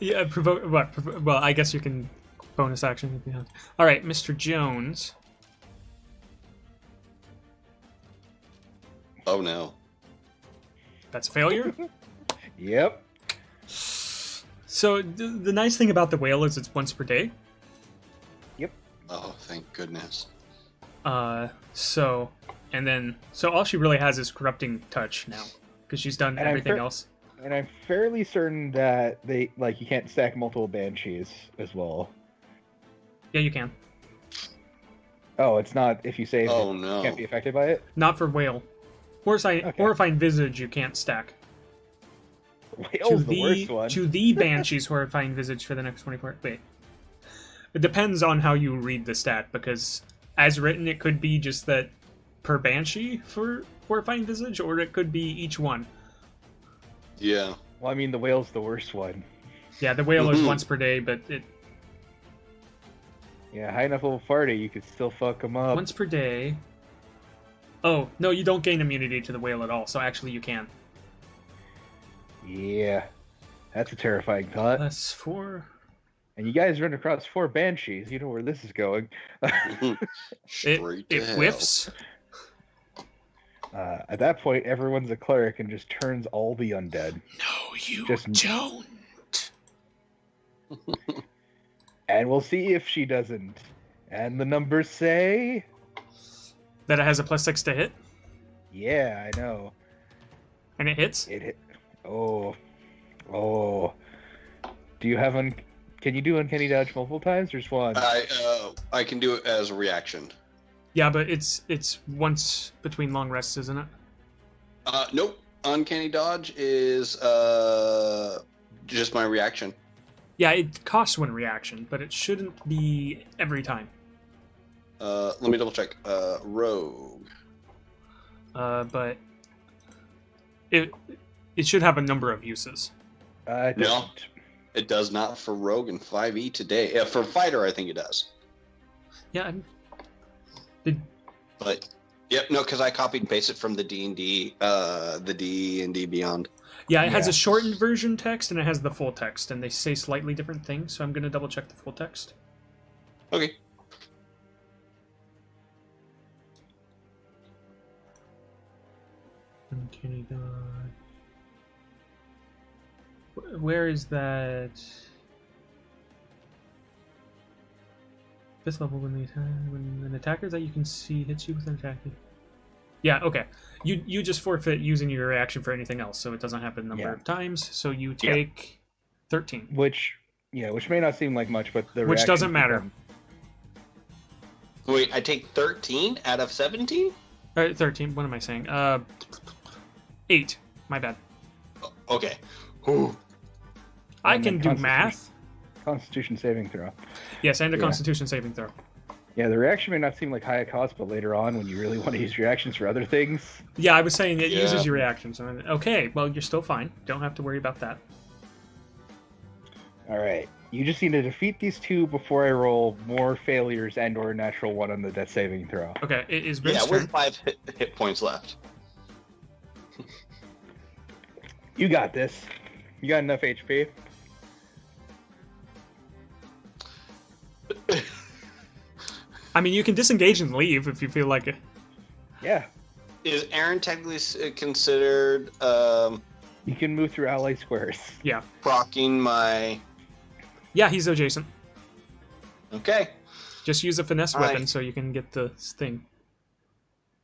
Yeah, provoke. What? Well, I guess you can bonus action if you have. All right, Mr. Jones. Oh no. That's a failure. Yep. So the nice thing about the whale is it's once per day. Yep. Oh, thank goodness. So all she really has is corrupting touch now because she's done everything else. And I'm fairly certain that you can't stack multiple banshees as well. Yeah, you can. Oh, it's not if you save. Oh no. You can't be affected by it. Not for whale. Horrifying visage you can't stack. Whale's the worst one. To the banshee's horrifying visage for the next 24. Wait. It depends on how you read the stat, because as written it could be just that per banshee for horrifying visage, or it could be each one. Yeah. Well, I mean, the whale's the worst one. Yeah, the whale is once per day, but it... Yeah, high enough level party, you could still fuck them up. Once per day... Oh, no, you don't gain immunity to the whale at all, so actually you can. Yeah. That's a terrifying thought. Plus 4... And you guys run across 4 banshees, you know where this is going. It whiffs. At that point, everyone's a cleric and just turns all the undead. No, you just don't. And we'll see if she doesn't. And the numbers say... That it has a +6 to hit? Yeah, I know. And it hits? It hit. Oh. Do you have Can you do Uncanny Dodge multiple times or just one? I can do it as a reaction. Yeah, but it's once between long rests, isn't it? Nope. Uncanny Dodge is just my reaction. Yeah, it costs 1 reaction, but it shouldn't be every time. Let me double check. Rogue. But it should have a number of uses. No, it does not for Rogue and 5e today. For Fighter, I think it does. Yeah. But yep, no, because I copied and pasted from the D&D, the D&D Beyond. Yeah, it has a shortened version text and it has the full text, and they say slightly different things. So I'm gonna double check the full text. Okay. Uncanny Dodge. Where is that? This level when an attacker that you can see hits you with an attack. Yeah, okay. You just forfeit using your reaction for anything else, so it doesn't happen a number of times. So you take 13. Which may not seem like much, but which doesn't matter. Wait, I take 13 out of 17? 13. What am I saying? 8. My bad. Okay. Ooh. I can do math. Constitution saving throw. Yes, and a Constitution saving throw. Yeah, the reaction may not seem like high cost, but later on, when you really want to use reactions for other things. Yeah, I was saying it uses your reactions. Okay, well, you're still fine. Don't have to worry about that. All right. You just need to defeat these two before I roll more failures and or a natural one on the death saving throw. Okay, it is Bryn's turn. With 5 hit points left. You got this. You got enough HP. I mean, you can disengage and leave if you feel like it. Yeah. Is Aaron technically considered... You can move through ally squares. Yeah. Procking my... Yeah, he's adjacent. Okay. Just use a finesse weapon so you can get the thing.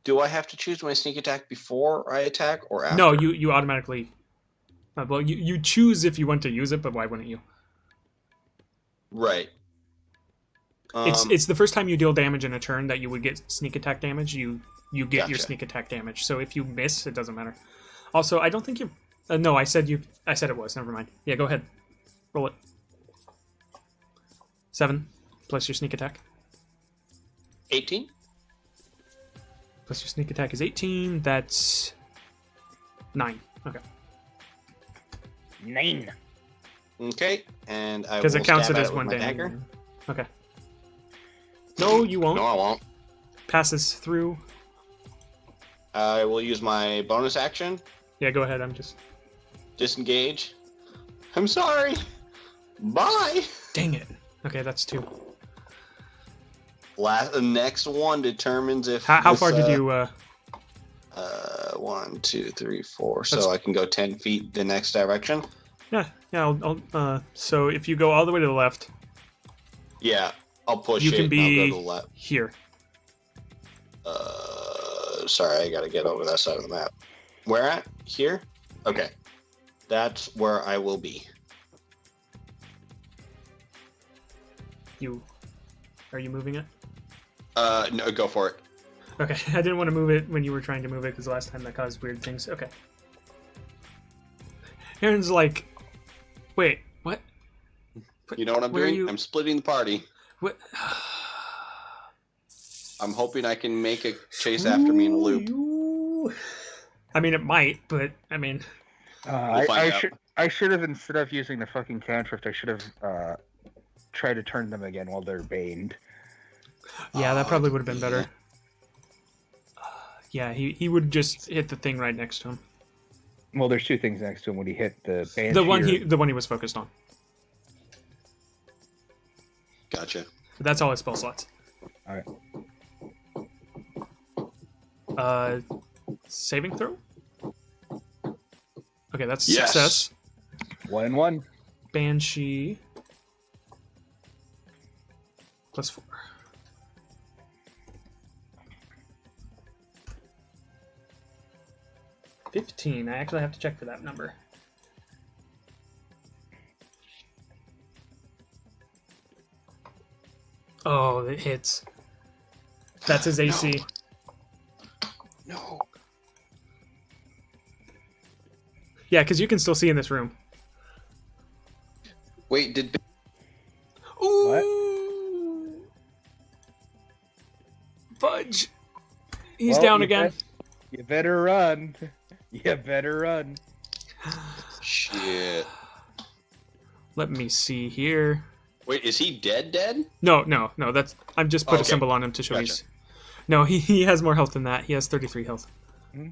Do I have to choose my sneak attack before I attack or after? No, you automatically... well, you choose if you want to use it, but why wouldn't you? Right. It's the first time you deal damage in a turn that you would get sneak attack damage. You get your sneak attack damage. So if you miss, it doesn't matter. Also, I don't think you... no, I said it was. Never mind. Yeah, go ahead. Roll it. 7 plus your sneak attack. 18. Plus your sneak attack is 18. That's 9. Okay. 9. Okay, and I will because it counts it stab as at one with my damage. dagger. Okay. No, you won't. No, I won't. Passes through. I will use my bonus action. Yeah, go ahead. I'm just... Disengage. I'm sorry. Bye. Dang it. Okay, that's 2. The next one determines if... How far did you... 1, 2, 3, 4. So I can go 10 feet the next direction? Yeah, I'll so if you go all the way to the left... Yeah, I'll push you it can be and I'll go to the left. Here. Sorry, I gotta get over that side of the map. Where at? Here? Okay. That's where I will be. Are you moving it? No, go for it. Okay, I didn't want to move it when you were trying to move it because last time that caused weird things. Okay. Aaron's like, wait, what? You know what I'm doing? I'm splitting the party. What? I'm hoping I can make a chase after me in a loop. I mean, it might, but I mean... I should have, instead of using the fucking cantrip, I should have tried to turn them again while they're baned. Yeah, that probably would have been better. Yeah, he would just hit the thing right next to him. Well, there's 2 things next to him when he hit the banshee. The one he was focused on. Gotcha. That's all his spell slots. Alright. Saving throw? Okay, that's success. 1 and 1. Banshee. Plus 4. $15. I actually have to check for that number. Oh, it hits. That's his AC. No. Yeah, because you can still see in this room. Wait, did... Ooh! Fudge! He's down again. You better run. You better run. Shit. Let me see here. Wait, is he dead? No, that's... I've just put a symbol on him to show he's... No, he has more health than that. He has 33 health. Mm-hmm.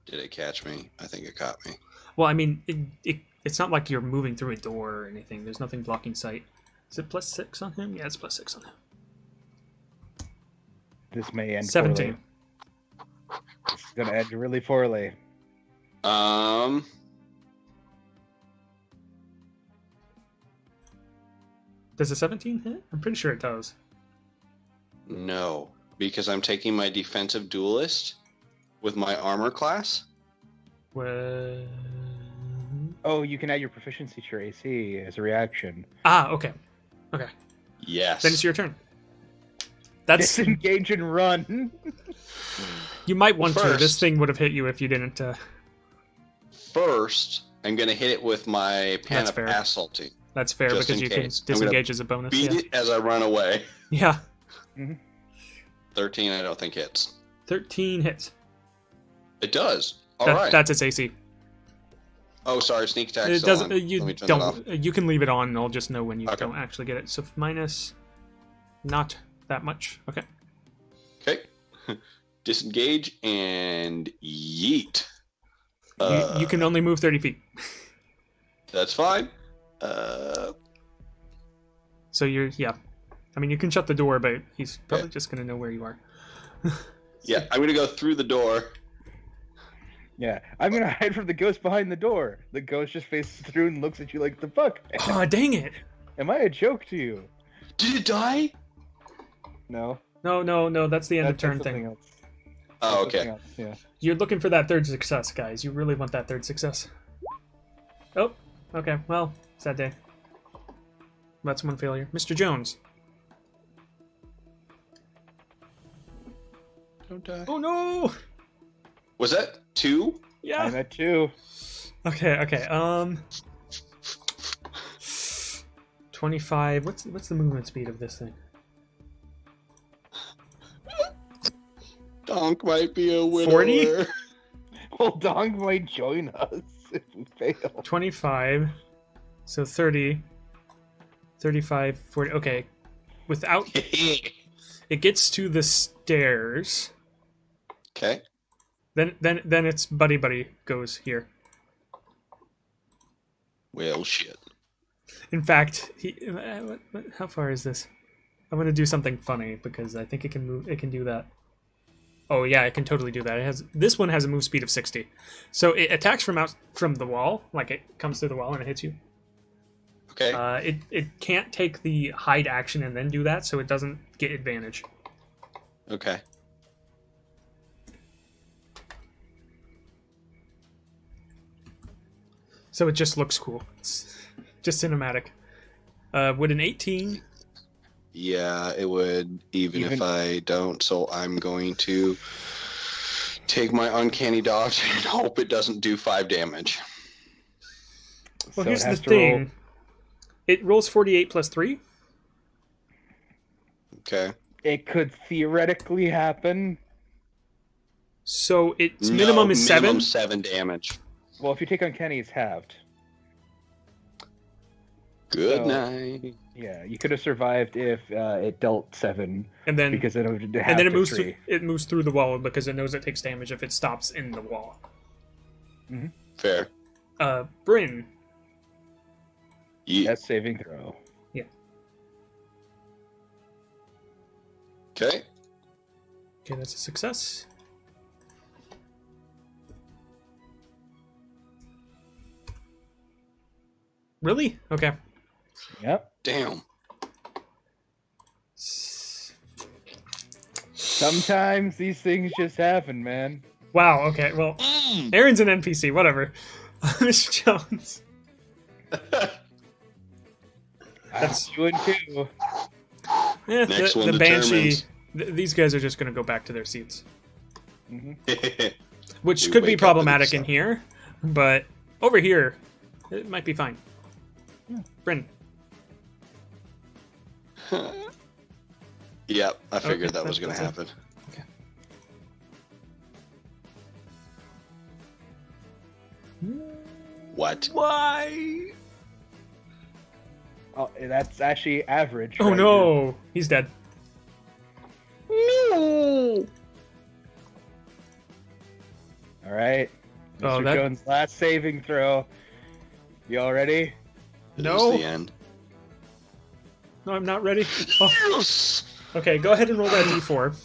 Did it catch me? I think it caught me. Well, I mean, it's not like you're moving through a door or anything. There's nothing blocking sight. Is it +6 on him? Yeah, it's +6 on him. This may end 17. Poorly. This is going to end really poorly. Does a 17 hit? I'm pretty sure it does. No, because I'm taking my defensive duelist with my armor class. Well... Oh, you can add your proficiency to your AC as a reaction. Ah, okay. Okay. Yes. Then it's your turn. That's... Disengage and run. You might want to. This thing would have hit you if you didn't... First, I'm going to hit it with my Pan of Assaulting. That's fair Just because in you can case. disengage as a bonus. Beat it as I run away. Yeah. 13, I don't think hits. 13 hits. It does. All right. That's its AC. Oh, sorry, sneak attack. It still doesn't. on. You Let me turn that off. don't. You can leave it on, and I'll just know when you Okay. don't actually get it. So minus, not that much. Okay. Okay. Disengage and yeet. You can only move 30 feet. That's fine. So yeah. I mean, you can shut the door, but he's probably just gonna know where you are. Yeah, I'm gonna go through the door. Yeah, I'm gonna hide from the ghost behind the door. The ghost just faces through and looks at you like, the fuck? Oh, dang it! Am I a joke to you? Did it die? No. No. That's the end of That's turn something thing. else. Oh, That's something okay. else, yeah. You're looking for that third success, guys. You really want that third success. Oh, okay. Well, sad day. That's one failure. Mr. Jones. Don't die. Oh no! Was that 2? Yeah. I'm at 2. Okay. 25. What's the movement speed of this thing? Dahnk might be a widower. 40? Well, Dahnk might join us if we fail. 25. So 30. 35, 40. Okay. Without... It gets to the stairs. Okay. Then it's buddy goes here. Well, shit. In fact, how far is this? I'm gonna do something funny because I think it can move. It can do that. Oh yeah, it can totally do that. This one has a move speed of 60, so it attacks from the wall, like it comes through the wall and it hits you. Okay. It can't take the hide action and then do that, so it doesn't get advantage. Okay. So it just looks cool. It's just cinematic. Would an 18? Yeah, it would, even if I don't, so I'm going to take my uncanny dodge and hope it doesn't do 5 damage. Well, So here's it the has to thing. roll- It rolls 48 plus 3. Okay. It could theoretically happen. So its No, minimum is 7. Minimum 7 damage. Well, if you take Uncanny, it's halved. Good So- night. Yeah, you could have survived if it dealt 7, And then because it would have and then it to moves 3. it moves through the wall because it knows it takes damage if it stops in the wall. Fair. Bryn. Yeah. That's saving throw. Okay. Okay, that's a success. Really? Okay. Yep. Damn. Sometimes these things just happen, man. Wow, okay, well, Aaron's an NPC, whatever. Mr. Jones. That's 2 and 2. Yeah, Next one the Banshee, determines. these guys are just going to go back to their seats. Okay. Which We could be wake up problematic and in here, but over here, it might be fine. Bryn. Yep, I figured Okay, that was going to that's it. happen. Okay. What? Why? Oh, that's actually average. Oh right? no, he's dead. No. All right. Oh, Mr. that- Jones' last saving throw. You all ready? No. The end. No, I'm not ready. Oh, Yes. okay, go ahead and roll that d4.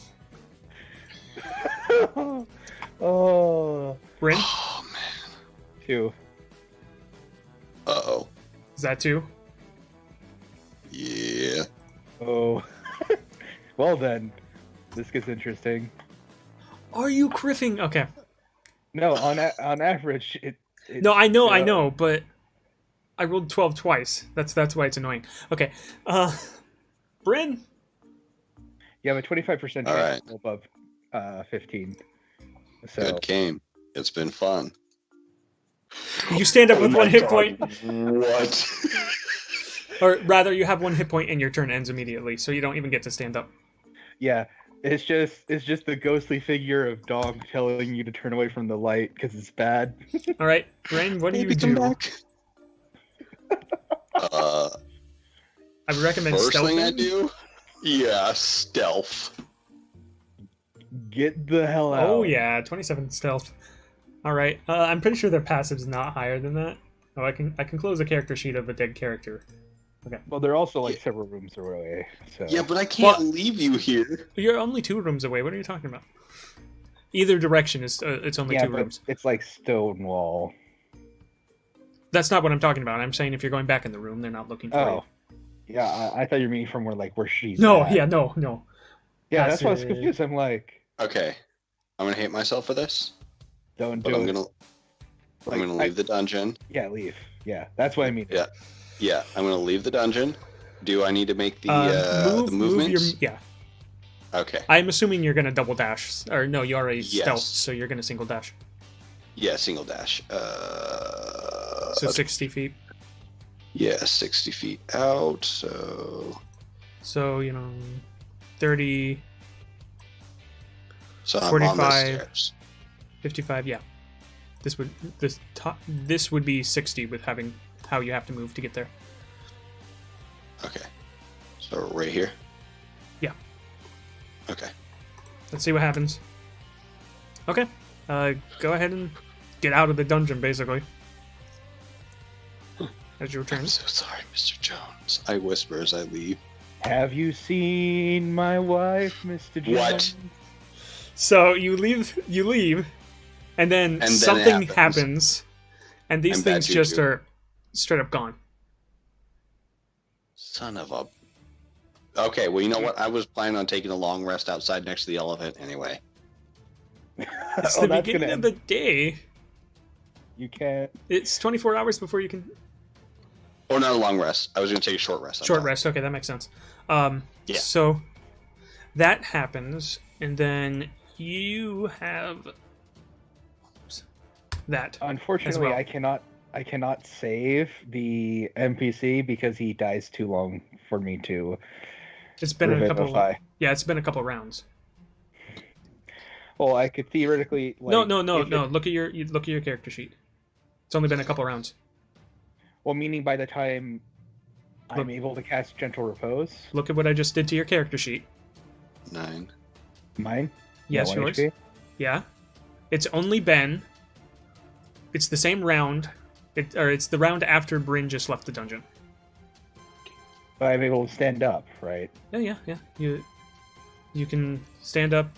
Oh. Bryn, Oh man. 2. Uh-oh. is that 2? Yeah. Oh. Well then, this gets interesting. Are you criffing? Okay. No, on average, it No, I know, but I rolled 12 twice. That's why it's annoying. Okay. Bryn? You have a 25% chance All right. to roll above 15. So Good game. It's been fun. You stand up with Oh one my hit God. point. What? Or rather, you have 1 hit point and your turn ends immediately, so you don't even get to stand up. Yeah, it's just the ghostly figure of Dahnk telling you to turn away from the light because it's bad. All right, Bryn, what do you do? Back. I would recommend First stealth. thing I do, stealth. Get the hell out. Oh yeah, 27 stealth. All right, I'm pretty sure their passive's not higher than that. Oh, I can close a character sheet of a dead character. Okay. Well, they're also like several rooms away. So. Yeah, but I can't leave you here. You're only 2 rooms away. What are you talking about? Either direction is it's only 2 rooms. It's like stone wall. That's not what I'm talking about. I'm saying if you're going back in the room, they're not looking for you. Yeah, I thought you mean from where she's. No, at. yeah, no. Yeah, that's why I was confused. I'm like, okay, I'm gonna hate myself for this. Don't do it. I'm gonna leave the dungeon. Yeah, leave. Yeah, that's what I mean. Yeah, I'm gonna leave the dungeon. Do I need to make the movements? Yeah. Okay. I'm assuming you're gonna double dash, or no, you already stealth, so you're gonna single dash. Yeah, single dash. So 60 feet. Yeah, 60 feet out. So 30. So 45, I'm on the stairs. 55. Yeah. This would be 60 with having how you have to move to get there. Okay. So right here. Yeah. Okay. Let's see what happens. Okay. Go ahead and get out of the dungeon, basically. As your turn. I'm so sorry, Mr. Jones. I whisper as I leave. Have you seen my wife, Mr. Jones? What? So you leave, and then something happens, and these things just are straight up gone. Son of a... Okay, well, you know what? I was planning on taking a long rest outside next to the elephant anyway. It's the beginning of the day. You can't... It's 24 hours before you can... Oh, not a long rest. I was going to take a short rest. Short rest, okay, that makes sense. Yeah. So, that happens, and then you have... that. Unfortunately, I cannot save the NPC because he dies too long for me to. It's been a couple. Yeah, it's been a couple rounds. Well, I could theoretically. No. Look at your character sheet. It's only been a couple rounds. Well, meaning by the time I'm able to cast Gentle Repose. Look at what I just did to your character sheet. 9. Mine? Yes, no, yours. HP? Yeah. It's only been. It's the same round. It's the round after Bryn just left the dungeon. But I'm able to stand up, right? Yeah. You can stand up.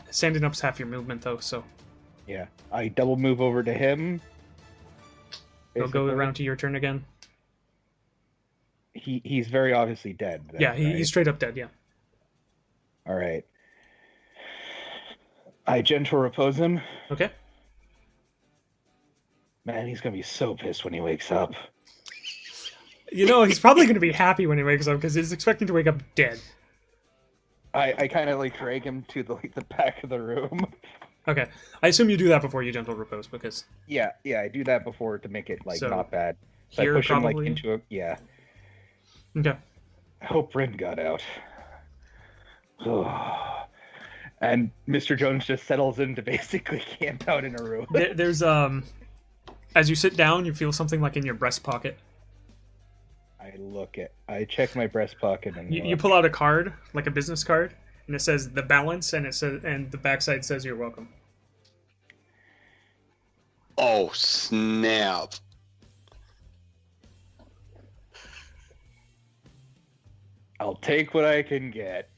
Standing up's half your movement, though, so... Yeah. I double move over to him. He'll go around to your turn again. He's very obviously dead. Then, yeah, he's straight up dead, yeah. Alright. I Gentle Repose him. Okay. Man, he's gonna be so pissed when he wakes up. He's probably gonna be happy when he wakes up, because he's expecting to wake up dead. I kind of drag him to the back of the room. Okay, I assume you do that before you Gentle Repose, because... Yeah, I do that before to make it, not bad. So here, I push probably? him, into a... Yeah. Okay. I hope Bryn got out. And Mr. Jones just settles in to basically camp out in a room. There's, as you sit down, you feel something, in your breast pocket. I check my breast pocket and you pull out a card, like a business card, and it says the balance, and the backside says you're welcome. Oh, snap. I'll take what I can get.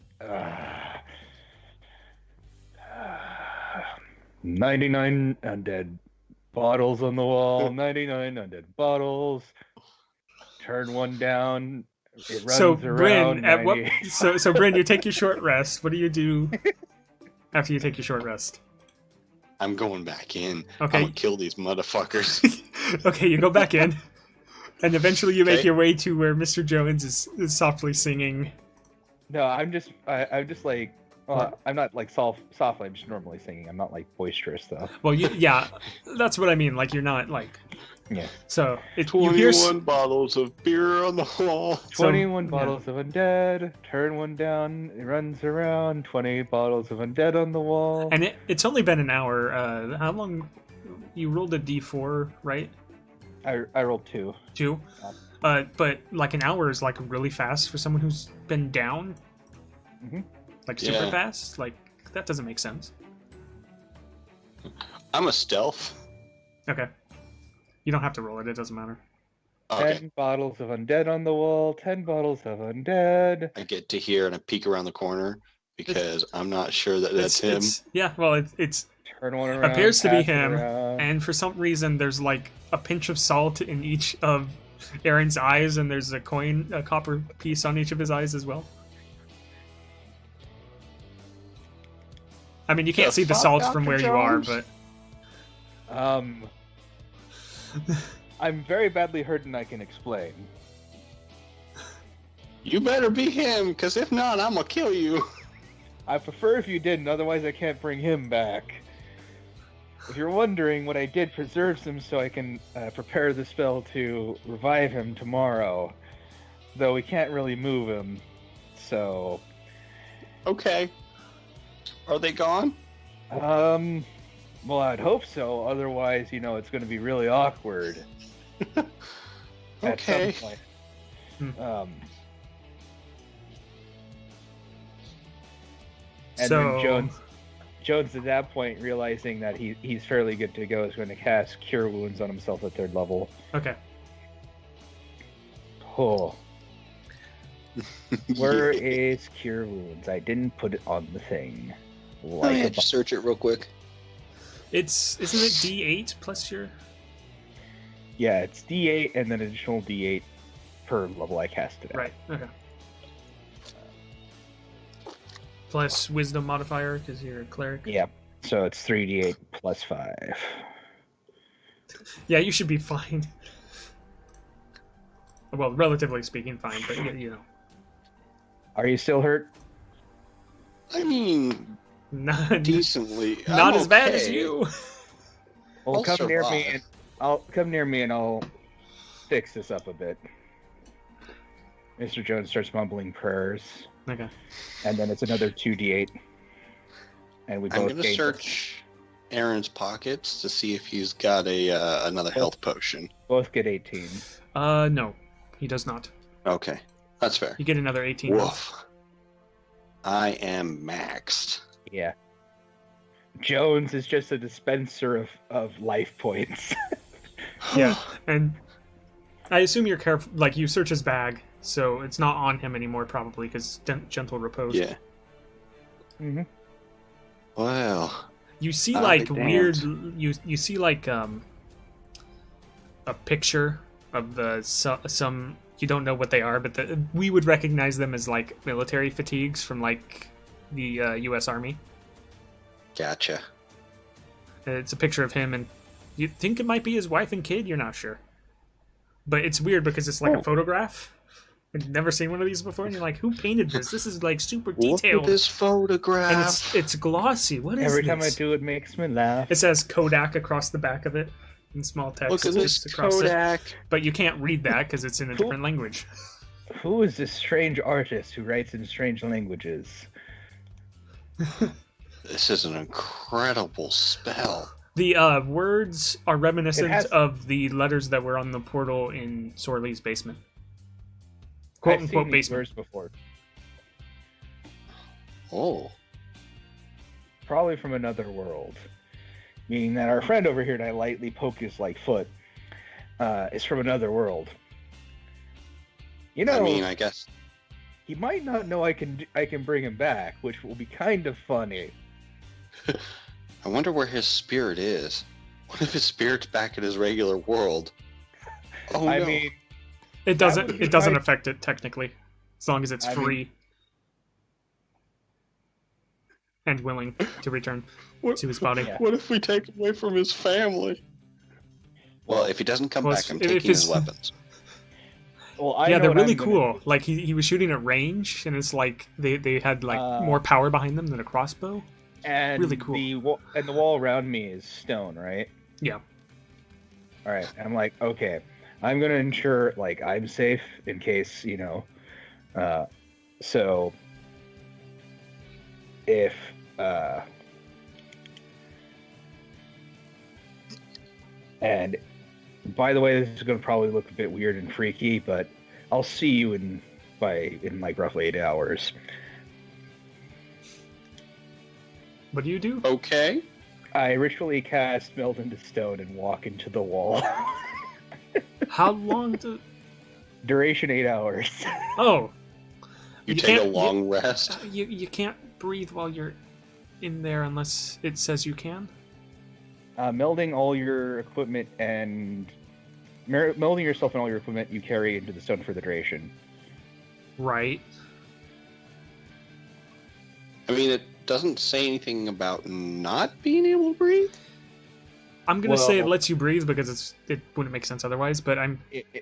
99 undead bottles on the wall. 99 undead bottles. Turn one down. It runs around. Bryn, so Bryn, you take your short rest. What do you do after you take your short rest? I'm going back in. Okay. I'm gonna kill these motherfuckers. Okay, you go back in, and eventually you make your way to where Mr. Jones is softly singing. No, I'm just like. Well, I'm not softly. I'm just normally singing. I'm not boisterous though. Well, yeah, that's what I mean. You're not Yeah. So 21 bottles of beer on the wall. 21 bottles of undead. Turn one down. It runs around. 20 bottles of undead on the wall. And it's only been an hour. How long? You rolled a d4, right? I rolled 2. 2. But like an hour is like really fast for someone who's been down. Mm-hmm. Like super fast. Like that doesn't make sense. I'm a stealth. Okay. You don't have to roll it. It doesn't matter. Okay. 10 bottles of undead on the wall. 10 bottles of undead. I get to hear and I peek around the corner because I'm not sure that that's him. Yeah, well, it's Turn one around, appears to be him, around. and for some reason there's like a pinch of salt in each of Aaron's eyes, and there's a copper piece on each of his eyes as well. I mean, you can't see the salt from where you are, but I'm very badly hurt and I can explain. You better be him, because if not, I'm gonna kill you. I prefer if you didn't, otherwise I can't bring him back. If you're wondering, what I did preserves him so I can prepare the spell to revive him tomorrow. Though we can't really move him, so... Okay. Are they gone? Well, I'd hope so. Otherwise, it's going to be really awkward. Okay. At some point. And then Jones at that point, realizing that he's fairly good to go, is going to cast Cure Wounds on himself at 3rd level. Okay. Oh. Where is Cure Wounds? I didn't put it on the thing. I had to search it real quick. Isn't it D8 plus your... Yeah, it's D8 and then additional D8 per level I cast it at. Right, okay. Plus wisdom modifier, because you're a cleric. Yeah, so it's 3d8 plus 5. Yeah, you should be fine. Well, relatively speaking, fine, but Are you still hurt? I mean, decently. Not as bad as you. Well, I'll come near survive. me and I'll fix this up a bit. Mr. Jones starts mumbling prayers. Okay. And then it's another 2d8. And I'm going to search Aaron's pockets to see if he's got another health potion. Both get 18. No, he does not. Okay, that's fair. You get another 18. Woof. I am maxed. Yeah. Jones is just a dispenser of life points. Yeah, and I assume you're careful. Like, you search his bag, so it's not on him anymore, probably, because gentle repose. Yeah. Mm-hmm. Well. You see, weird. You see, a picture of some. You don't know what they are, but we would recognize them as like military fatigues from like the U.S. Army. Gotcha. It's a picture of him, and you think it might be his wife and kid. You're not sure, but it's weird because it's like a photograph. I've never seen one of these before, and you're like, "Who painted this? This is like super detailed." Look at this photograph. And it's glossy. What is Every this? time I do it makes me laugh. It says Kodak across the back of it in small text. Look at this Kodak. But you can't read that because it's in a different language. Who is this strange artist who writes in strange languages? This is an incredible spell. The words are reminiscent of the letters that were on the portal in Sorley's basement. Quote unquote basement. Words before. Oh. Probably from another world. Meaning that our friend over here, and I lightly poke his foot, is from another world. I mean, I guess he might not know I can bring him back, which will be kind of funny. I wonder where his spirit is. What if his spirit's back in his regular world? Oh, I no. mean, it doesn't affect it technically, as long as it's free and willing to return to his body. Yeah. What if we take him away from his family? Well, if he doesnn't come back, I'm taking his weapons. Well, they're really cool. Like he was shooting at range, and it's like they had more power behind them than a crossbow. And really cool. The wall around me is stone, right? Yeah. All right. And I'm like, okay, I'm gonna ensure like I'm safe in case so if and by the way, this is gonna probably look a bit weird and freaky, but I'll see you in like roughly 8 hours. What do you do? Okay. I ritually cast Meld into Stone and walk into the wall. How long Duration 8 hours. Oh. You take a long rest? You can't breathe while you're in there unless it says you can? Melding all your equipment and... melding yourself and all your equipment you carry into the stone for the duration. Right. I mean, it doesn't say anything about not being able to breathe. I'm gonna say it lets you breathe because it wouldn't make sense otherwise. But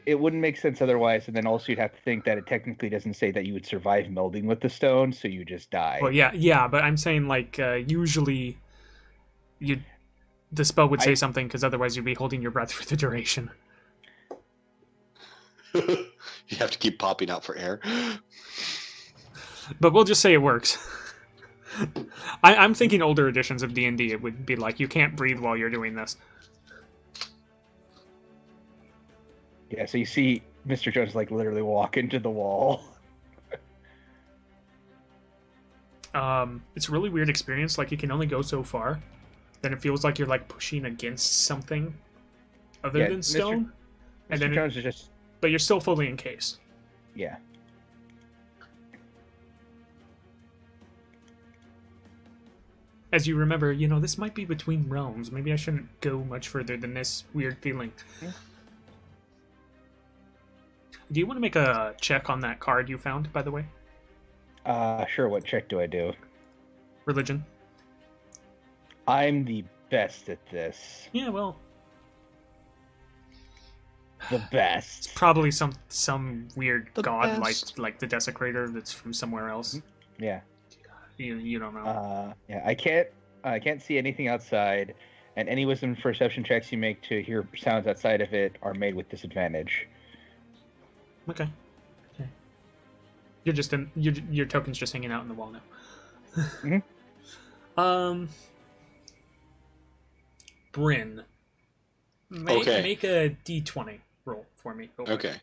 it wouldn't make sense otherwise, and then also you'd have to think that it technically doesn't say that you would survive melding with the stone, so you just die. Well, yeah, but I'm saying like usually the spell would say something because otherwise you'd be holding your breath for the duration. You have to keep popping out for air. But we'll just say it works. I'm thinking older editions of D&D, it would be like, you can't breathe while you're doing this. Yeah, so you see Mr. Jones like literally walk into the wall. It's a really weird experience, like you can only go so far. Then it feels like you're like pushing against something other than stone. Mr. Jones is just... But you're still fully encased. Yeah. As you remember, this might be between realms. Maybe I shouldn't go much further than this weird feeling. Yeah. Do you want to make a check on that card you found, by the way? Sure. What check do I do? Religion. I'm the best at this. Yeah, well... The best. It's probably some weird god best. like the Desecrator that's from somewhere else. Yeah. You don't know. Yeah, I can't see anything outside, and any wisdom perception checks you make to hear sounds outside of it are made with disadvantage. Okay. You're just your token's just hanging out in the wall now. Mm-hmm. Bryn. Make a D20 roll for me. Okay.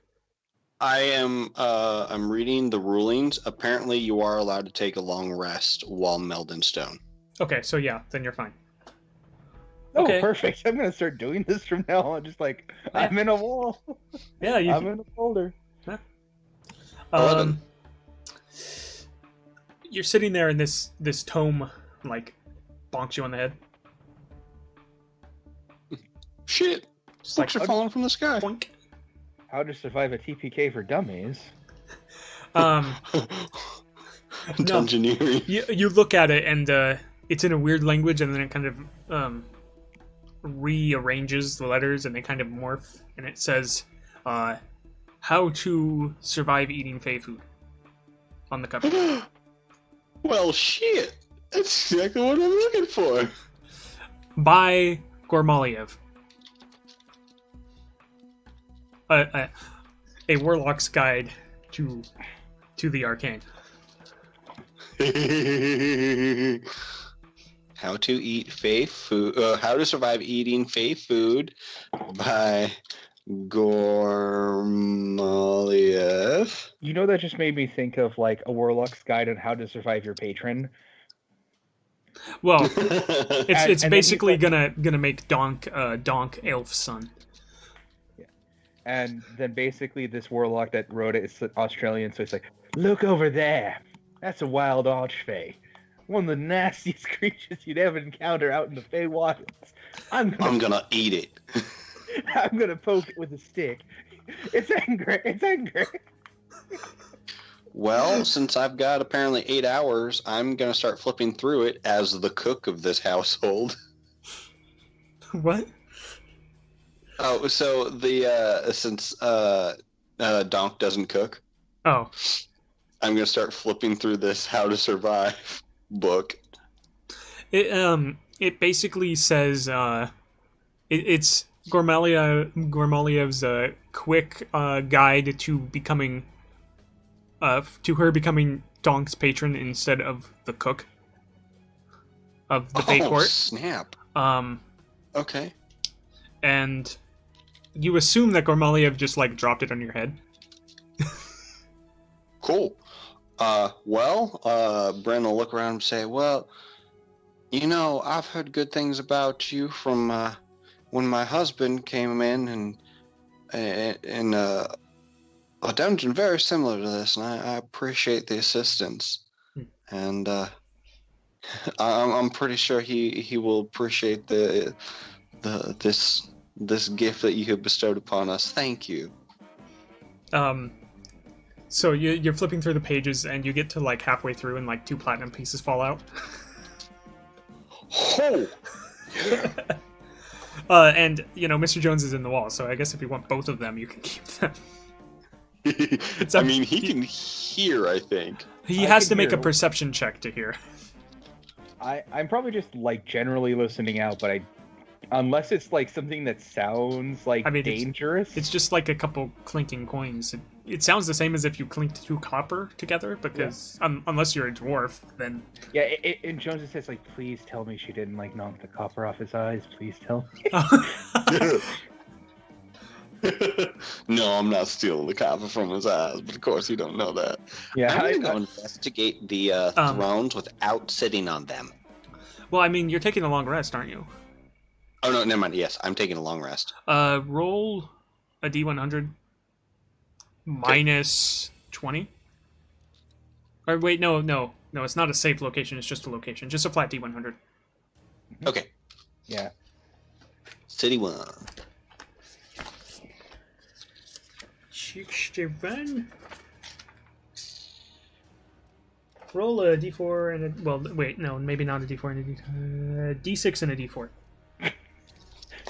I'm reading the rulings. Apparently you are allowed to take a long rest while melding stone. Okay, so yeah, then you're fine. Oh, okay. Perfect. I'm gonna start doing this from now on. Just like, I'm in a wall. Yeah, I'm in a folder. Yeah. 11. You're sitting there and this tome like bonks you on the head. Shit. Books are falling from the sky. Boink. How to survive a TPK for dummies. Dungeoneering. You look at it and it's in a weird language, and then it kind of rearranges the letters and they kind of morph, and it says how to survive eating Fey food on the cover. Well, shit. That's exactly what I'm looking for. By Gormaliev. A warlock's guide to the arcane. How to eat Fey food. How to survive eating Fey food by Gormaliev. You know, that just made me think of like a warlock's guide on how to survive your patron. Well, it's basically gonna make Dahnk Elf's son. And then basically this warlock that wrote it is Australian, so it's like, look over there. That's a wild archfey. One of the nastiest creatures you'd ever encounter out in the Fey waters. I'm gonna eat it. I'm gonna poke it with a stick. It's angry. It's angry. Well, since I've got apparently 8 hours, I'm gonna start flipping through it as the cook of this household. What? Oh, so since Dahnk doesn't cook, I'm gonna start flipping through this How to Survive book. It basically says it's Gormaliev's quick guide to becoming, to her becoming Dank's patron instead of the cook of the Fate Court. Snap. Okay. And you assume that Gormaliev just like dropped it on your head. Cool. Bryn will look around and say, well, you know, I've heard good things about you from when my husband came in a dungeon very similar to this, and I appreciate the assistance. And I'm pretty sure he will appreciate this gift that you have bestowed upon us. Thank you. So you're flipping through the pages and you get to like halfway through and like 2 platinum pieces fall out. Oh! And you know Mr. Jones is in the wall, so I guess if you want both of them, you can keep them. I mean, he can hear. I think he has to make a perception check to hear. I'm probably just like generally listening out, but unless it's like something that sounds like dangerous. It's just like a couple clinking coins. It sounds the same as if you clinked 2 copper together, because unless you're a dwarf, then... Yeah, and Jones says, like, please tell me she didn't, like, knock the copper off his eyes. Please tell me. No, I'm not stealing the copper from his eyes, but of course you don't know that. Yeah, I'm going to investigate the thrones without sitting on them. Well, I mean, you're taking a long rest, aren't you? Oh, no, never mind. Yes, I'm taking a long rest. Roll a D100 minus 20. Or wait, no, it's not a safe location, it's just a location. Just a flat D100. Okay. Yeah. City 1. 61. Roll a D4 and a... Well, wait, no, maybe not a D4 and a D6 and a D4.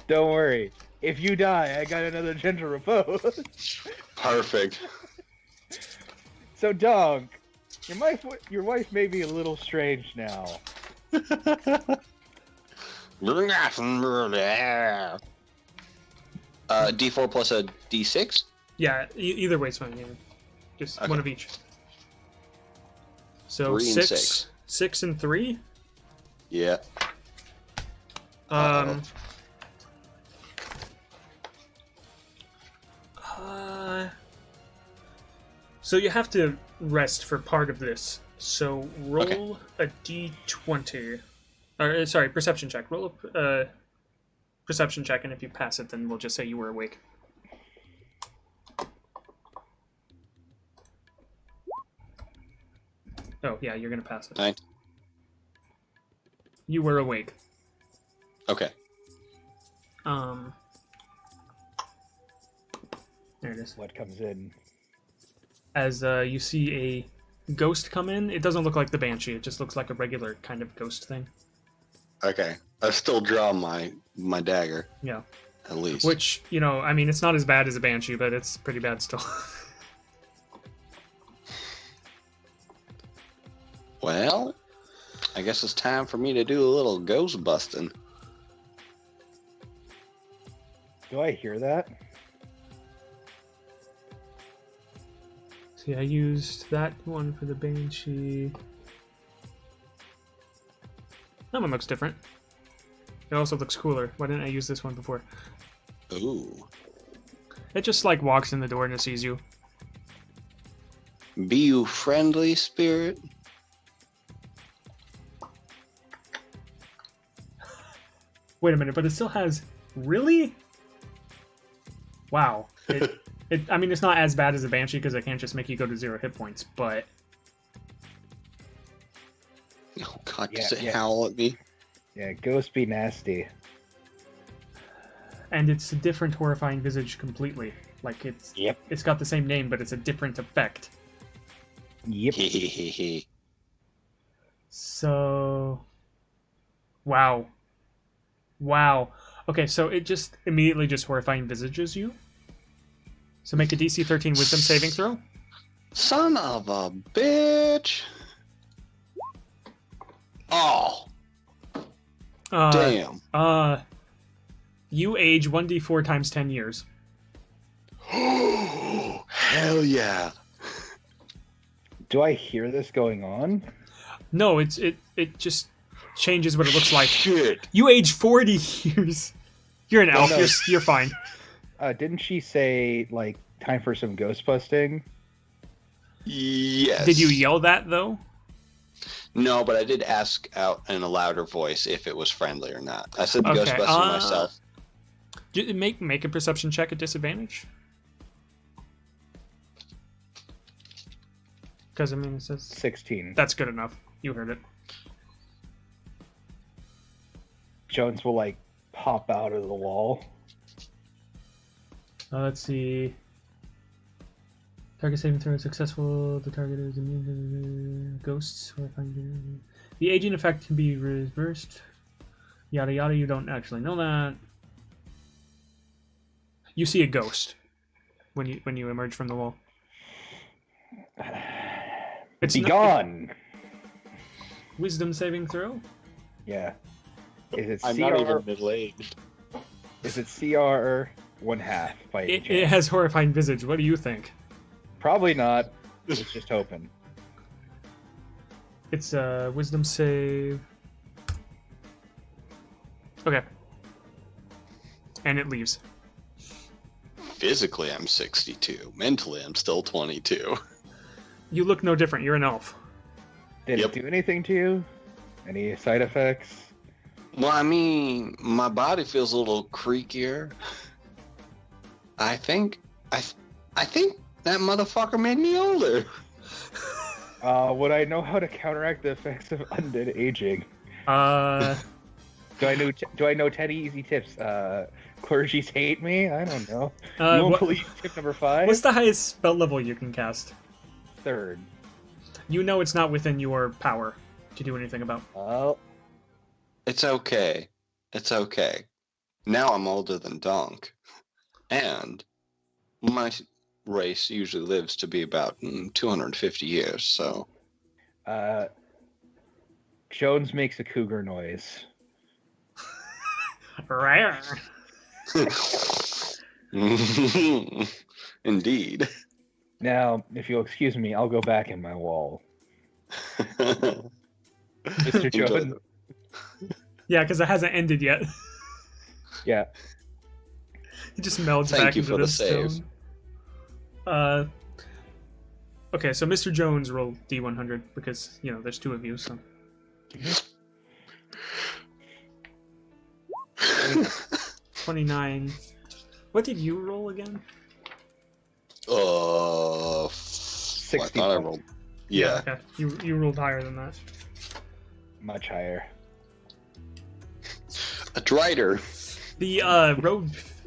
Don't worry. If you die, I got another gentle repose. Perfect. So, Dahnk, your wife may be a little strange now. D4 plus a D6? Yeah, either way is fine. Yeah. Just one of each. So 3 and 6. 6 and 3? Yeah. So you have to rest for part of this. So roll a D20. Or, sorry, perception check. Roll a perception check, and if you pass it, then we'll just say you were awake. Oh, yeah, you're going to pass it. 9. You were awake. Okay. There it is. What comes in? As you see a ghost come in. It doesn't look like the Banshee. It just looks like a regular kind of ghost thing. Okay. I still draw my dagger. Yeah. At least. Which, you know, I mean, it's not as bad as a Banshee, but it's pretty bad still. Well, I guess it's time for me to do a little ghost busting. Do I hear that? See, I used that one for the Banshee. That one looks different. It also looks cooler. Why didn't I use this one before? Ooh. It just, like, walks in the door and it sees you. Be you friendly, spirit? Wait a minute, but it still has... Really? Wow. I mean, it's not as bad as a Banshee because I can't just make you go to 0 hit points, but... Oh god, does it howl at me? Yeah, ghosts be nasty. And it's a different horrifying visage completely. Like, it's got the same name, but it's a different effect. Yep. So... Wow. Wow. Okay, so it just immediately just horrifying visages you. So make a DC 13 Wisdom saving throw. Son of a bitch! Oh! Damn. You age 1d4 times 10 years. Oh, hell yeah. Do I hear this going on? No, it just changes what it looks like. Shit. You age 40 years. You're an elf. no. You're fine. Didn't she say, like, time for some ghost busting? Yes. Uh, Did you yell that, though? No, but I did ask out in a louder voice if it was friendly or not. I said Okay, Ghostbusting myself. Make a perception check at disadvantage. Because, I mean, it says... 16. That's good enough. You heard it. Jones will, like, pop out of the wall. Let's see. Target saving throw is successful. The target is immune to ghosts. The aging effect can be reversed. Yada yada. You don't actually know that. You see a ghost when you emerge from the wall. Be gone. Wisdom saving throw. Yeah. Is it I'm CR? not even middle-aged. Is it CR 1/2 by any It chance? has horrifying visage. What do you think? Probably not. It's just hoping. It's a wisdom save. Okay. And it leaves. Physically, I'm 62. Mentally, I'm still 22. You look no different. You're an elf. Did Yep. it do anything to you? Any side effects? Well, I mean, my body feels a little creakier. I think that motherfucker made me older. Would I know how to counteract the effects of undead aging? Do I know 10 easy tips? Clergies hate me? I don't know. You won't believe tip number 5? What's the highest spell level you can cast? 3rd. You know it's not within your power to do anything about. Oh. It's okay. It's okay. Now I'm older than Dahnk. And my race usually lives to be about 250 years, so... Jones makes a cougar noise. Rare. Indeed. Now, if you'll excuse me, I'll go back in my wall. Mr. Jones? Yeah, because it hasn't ended yet. Yeah. It just melds Thank back you into for the the save. stone. Okay, so Mr. Jones rolled D100 because, you know, there's 2 of you, so... 29. What did you roll again? I 60. thought I rolled. Yeah. Okay. You rolled higher than that. Much higher. A Drider. The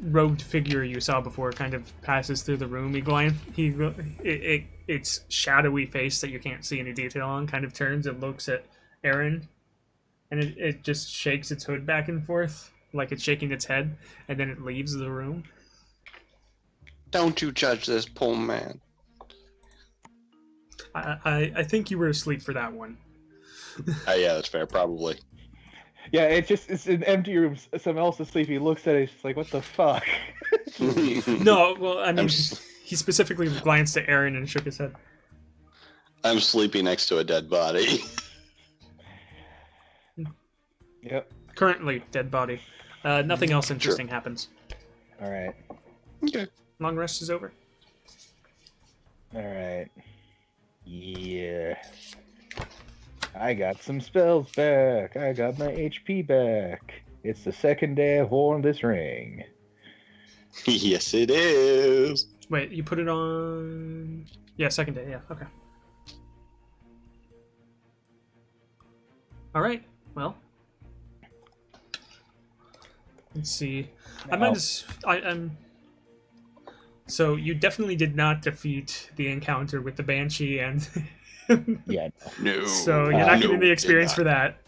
robed figure you saw before kind of passes through the room. Its shadowy face that you can't see any detail on kind of turns and looks at Aaron, and it just shakes its hood back and forth like it's shaking its head, and then it leaves the room. Don't you judge this poor man. I think you were asleep for that one. Yeah, that's fair, probably. Yeah, it's an empty room. Someone else is asleep. He looks at it. He's just like, "What the fuck?" No, well, I mean, he specifically glanced at Aaron and shook his head. I'm sleeping next to a dead body. Yep. Currently, dead body. Nothing else interesting happens. All right. Okay. Long rest is over. All right. Yeah. I got some spells back. I got my HP back. It's the 2nd day I've worn this ring. Yes, it is. Wait, you put it on... Yeah, 2nd day, yeah, okay. Alright, well. Let's see. I'm... So, you definitely did not defeat the encounter with the Banshee and... Yeah. No. So, you're not getting the experience for that.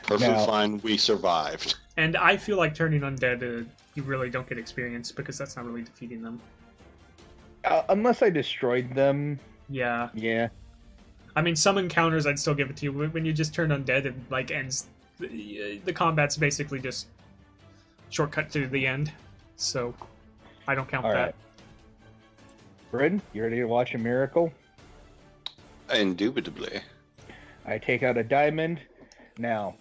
Perfectly No. fine. We survived. And I feel like turning undead, you really don't get experience because that's not really defeating them. Unless I destroyed them. Yeah. Yeah. I mean, some encounters I'd still give it to you. When you just turn undead, it like ends. The combat's basically just shortcut to the end, so I don't count All that. Right. Bryn, you ready to watch a miracle? Indubitably. I take out a diamond. Now,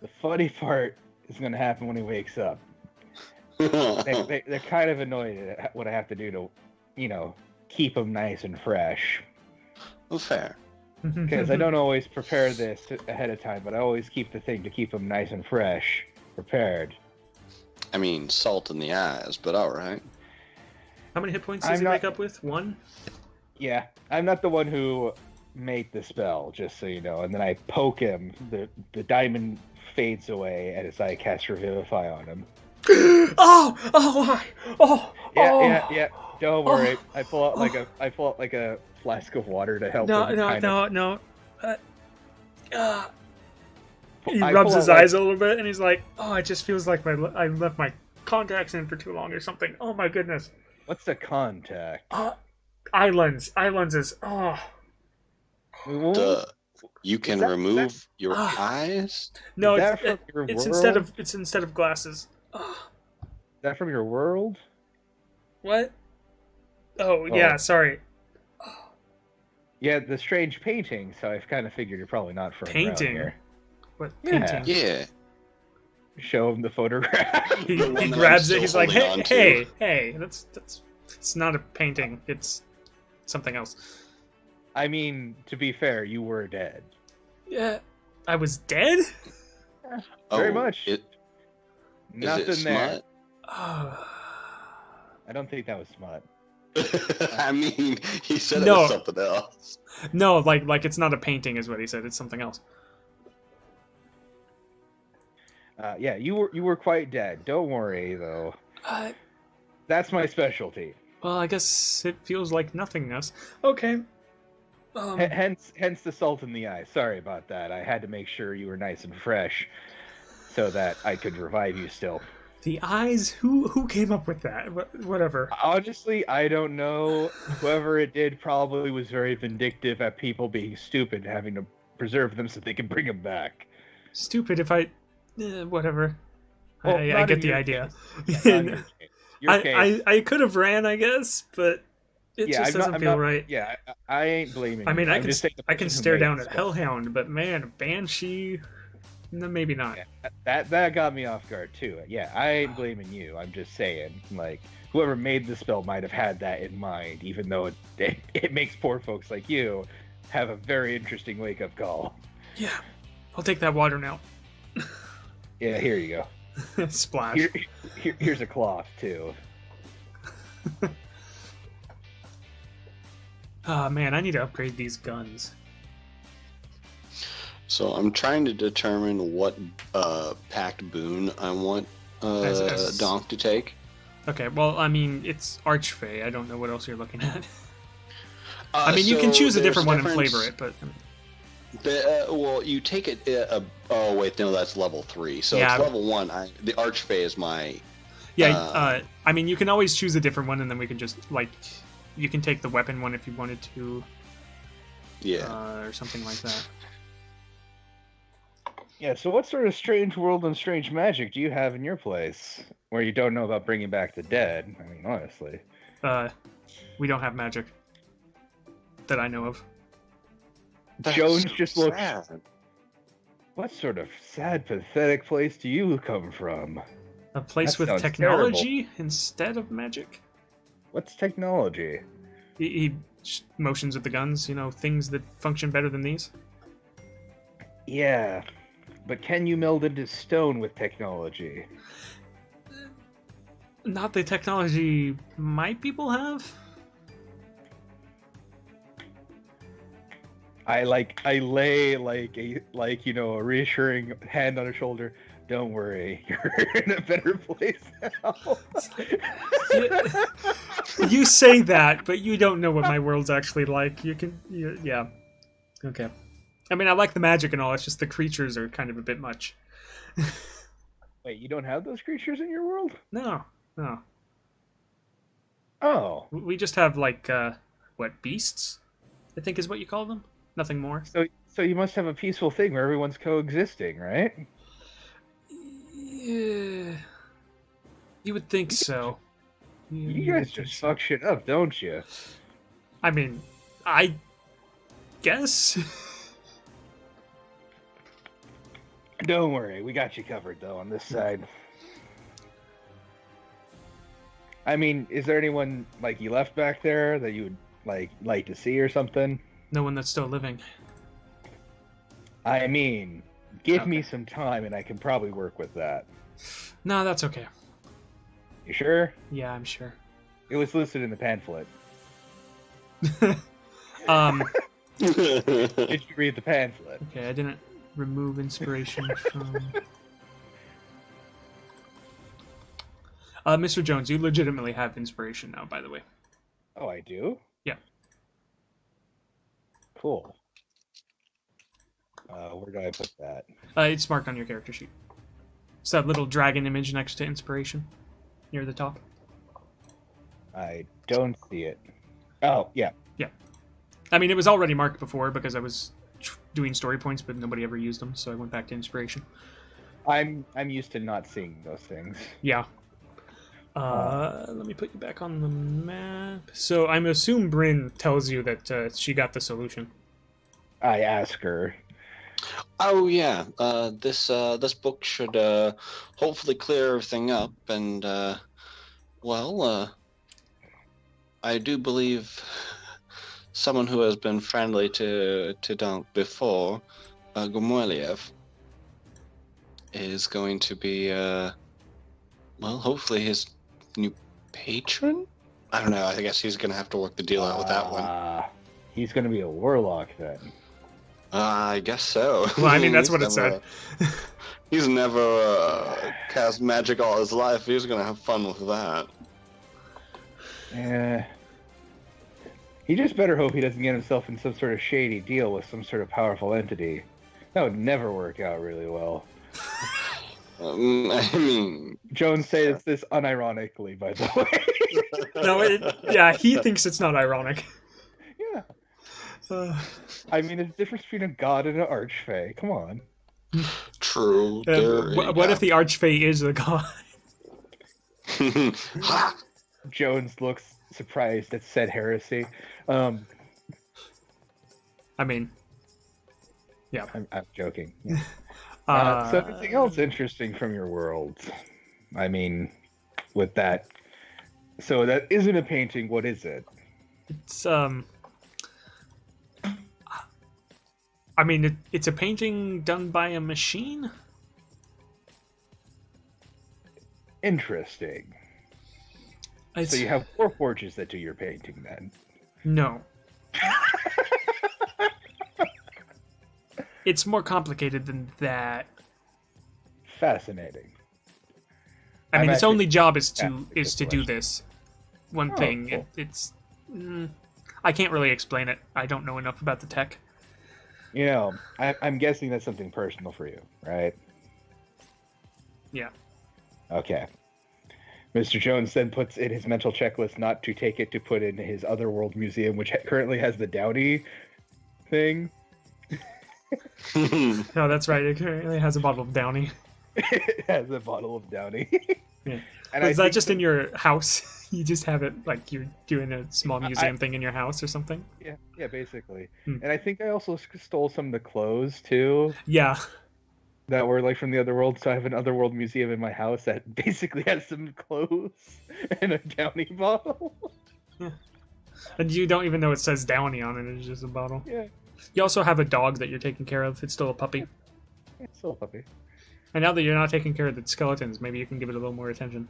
the funny part is going to happen when he wakes up. They're kind of annoyed at what I have to do to, keep him nice and fresh. Well, fair. Because I don't always prepare this ahead of time, but I always keep the thing to keep him nice and fresh, prepared. I mean, salt in the eyes, but all right. How many hit points does he wake up with? 1? Yeah, I'm not the one who made the spell, just so you know. And then I poke him, the diamond fades away, and I cast Revivify on him. Yeah. Don't worry. I pull out like a flask of water to help him. No. He rubs his eyes a little bit, and he's like, "Oh, it just feels like I left my contacts in for too long or something. Oh my goodness." What's the contact? Eye lenses. Oh. You can remove your eyes? No, it's instead of glasses. Oh. Is that from your world? What? Oh, yeah, sorry. Yeah, the strange painting, so I've kind of figured you're probably not from around here. What painting? Yeah. Show him the photograph. He grabs it, he's like, hey, that's it's not a painting, it's something else. I mean, to be fair, you were dead. Yeah. I was dead? Very much. Nothing there. I don't think that was smart. I mean, he said it was something else. No, like it's not a painting is what he said. It's something else. Yeah, you were quite dead. Don't worry, though. That's my specialty. Well, I guess it feels like nothingness. Okay. Hence the salt in the eye. Sorry about that. I had to make sure you were nice and fresh so that I could revive you still. The eyes? Who came up with that? Whatever. Honestly, I don't know. Whoever it did probably was very vindictive at people being stupid, having to preserve them so they can bring them back. Stupid if I... whatever. Well, I get the idea. Yeah, I could have ran, I guess, but it just doesn't feel right. Yeah, I ain't blaming I mean, you. I can stare down at Hellhound, but man, Banshee... No, maybe not. Yeah, that got me off guard too. Yeah, I ain't blaming you. I'm just saying, like, whoever made the spell might have had that in mind, even though it makes poor folks like you have a very interesting wake-up call. Yeah, I'll take that water now. Yeah, here you go. Splash. Here's a cloth too. Man, I need to upgrade these guns. So I'm trying to determine what packed boon I want Dahnk to take. Okay, well, I mean, it's Archfey. I don't know what else you're looking at. I mean, you can choose a different one and flavor it, but... well, you take it... oh, wait, no, that's level 3. So it's level 1. The Archfey is my... Yeah, I mean, you can always choose a different one, and then we can just, like... You can take the weapon one if you wanted to. Yeah. Or something like that. Yeah, so what sort of strange world and strange magic do you have in your place where you don't know about bringing back the dead? I mean, honestly. We don't have magic that I know of. Jones just looks... What sort of sad, pathetic place do you come from? A place with technology instead of magic? What's technology? He motions with the guns, things that function better than these. Yeah. But can you meld into stone with technology? Not the technology my people have. I lay a reassuring hand on her shoulder. Don't worry, you're in a better place now. You say that, but you don't know what my world's actually like. Yeah. Okay. I mean, I like the magic and all, it's just the creatures are kind of a bit much. Wait, you don't have those creatures in your world? No. Oh. We just have, beasts? I think is what you call them? Nothing more. So you must have a peaceful thing where everyone's coexisting, right? Yeah. You would think so. You guys just fuck shit up, don't you? I mean, I guess. Don't worry, we got you covered though on this side. I mean, is there anyone like you left back there that you would like to see or something? No one that's still living. I mean, give me some time and I can probably work with that. No, that's okay. You sure? Yeah, I'm sure. It was listed in the pamphlet. Did you read the pamphlet? Okay, I didn't remove inspiration from... Mr. Jones, you legitimately have inspiration now, by the way. Oh, I do? Yeah. Cool. Where do I put that? It's marked on your character sheet. It's that little dragon image next to inspiration, near the top. I don't see it. Oh, yeah. Yeah. I mean, it was already marked before because I was doing story points, but nobody ever used them, so I went back to inspiration. I'm used to not seeing those things. Yeah. Let me put you back on the map. So I'm assuming Bryn tells you that she got the solution. I ask her. Oh yeah, this book should hopefully clear everything up, and I do believe someone who has been friendly to Dahnk before, Gomorliev, is going to be hopefully his new patron? I don't know, I guess he's gonna have to work the deal out with that one. He's gonna be a warlock then. I guess so. Well, I mean, that's what it said. He's never cast magic all his life. He's gonna have fun with that. Yeah. He just better hope he doesn't get himself in some sort of shady deal with some sort of powerful entity. That would never work out really well. I mean... Jones says this unironically, by the way. No, he thinks it's not ironic. Yeah. I mean, there's a difference between a god and an archfey. Come on. True. What if the archfey is the god? Jones looks surprised at said heresy. I mean, yeah. I'm joking. Yeah. So anything else interesting from your world? I mean, with that. So that isn't a painting. What is it? It's I mean, it's a painting done by a machine? Interesting. So you have Warforges that do your painting, then? No. It's more complicated than that. Fascinating. I mean, its only job is to do this one thing. Cool. It's I can't really explain it. I don't know enough about the tech. You know, I'm guessing that's something personal for you, right? Yeah. Okay. Mr. Jones then puts in his mental checklist not to take it to put in his Otherworld museum, which currently has the Downy thing. No, that's right. It currently has a bottle of Downy. It has a bottle of Downy. Yeah. And is that just in your house? You just have it like you're doing a small museum thing in your house or something? Yeah, basically. And I think I also stole some of the clothes too. Yeah. That were like from the Otherworld, so I have an Otherworld museum in my house that basically has some clothes and a Downy bottle. Yeah. And you don't even know it says Downy on it, it's just a bottle. Yeah. You also have a dog that you're taking care of. It's still a puppy. Yeah, it's still a puppy. And now that you're not taking care of the skeletons, maybe you can give it a little more attention.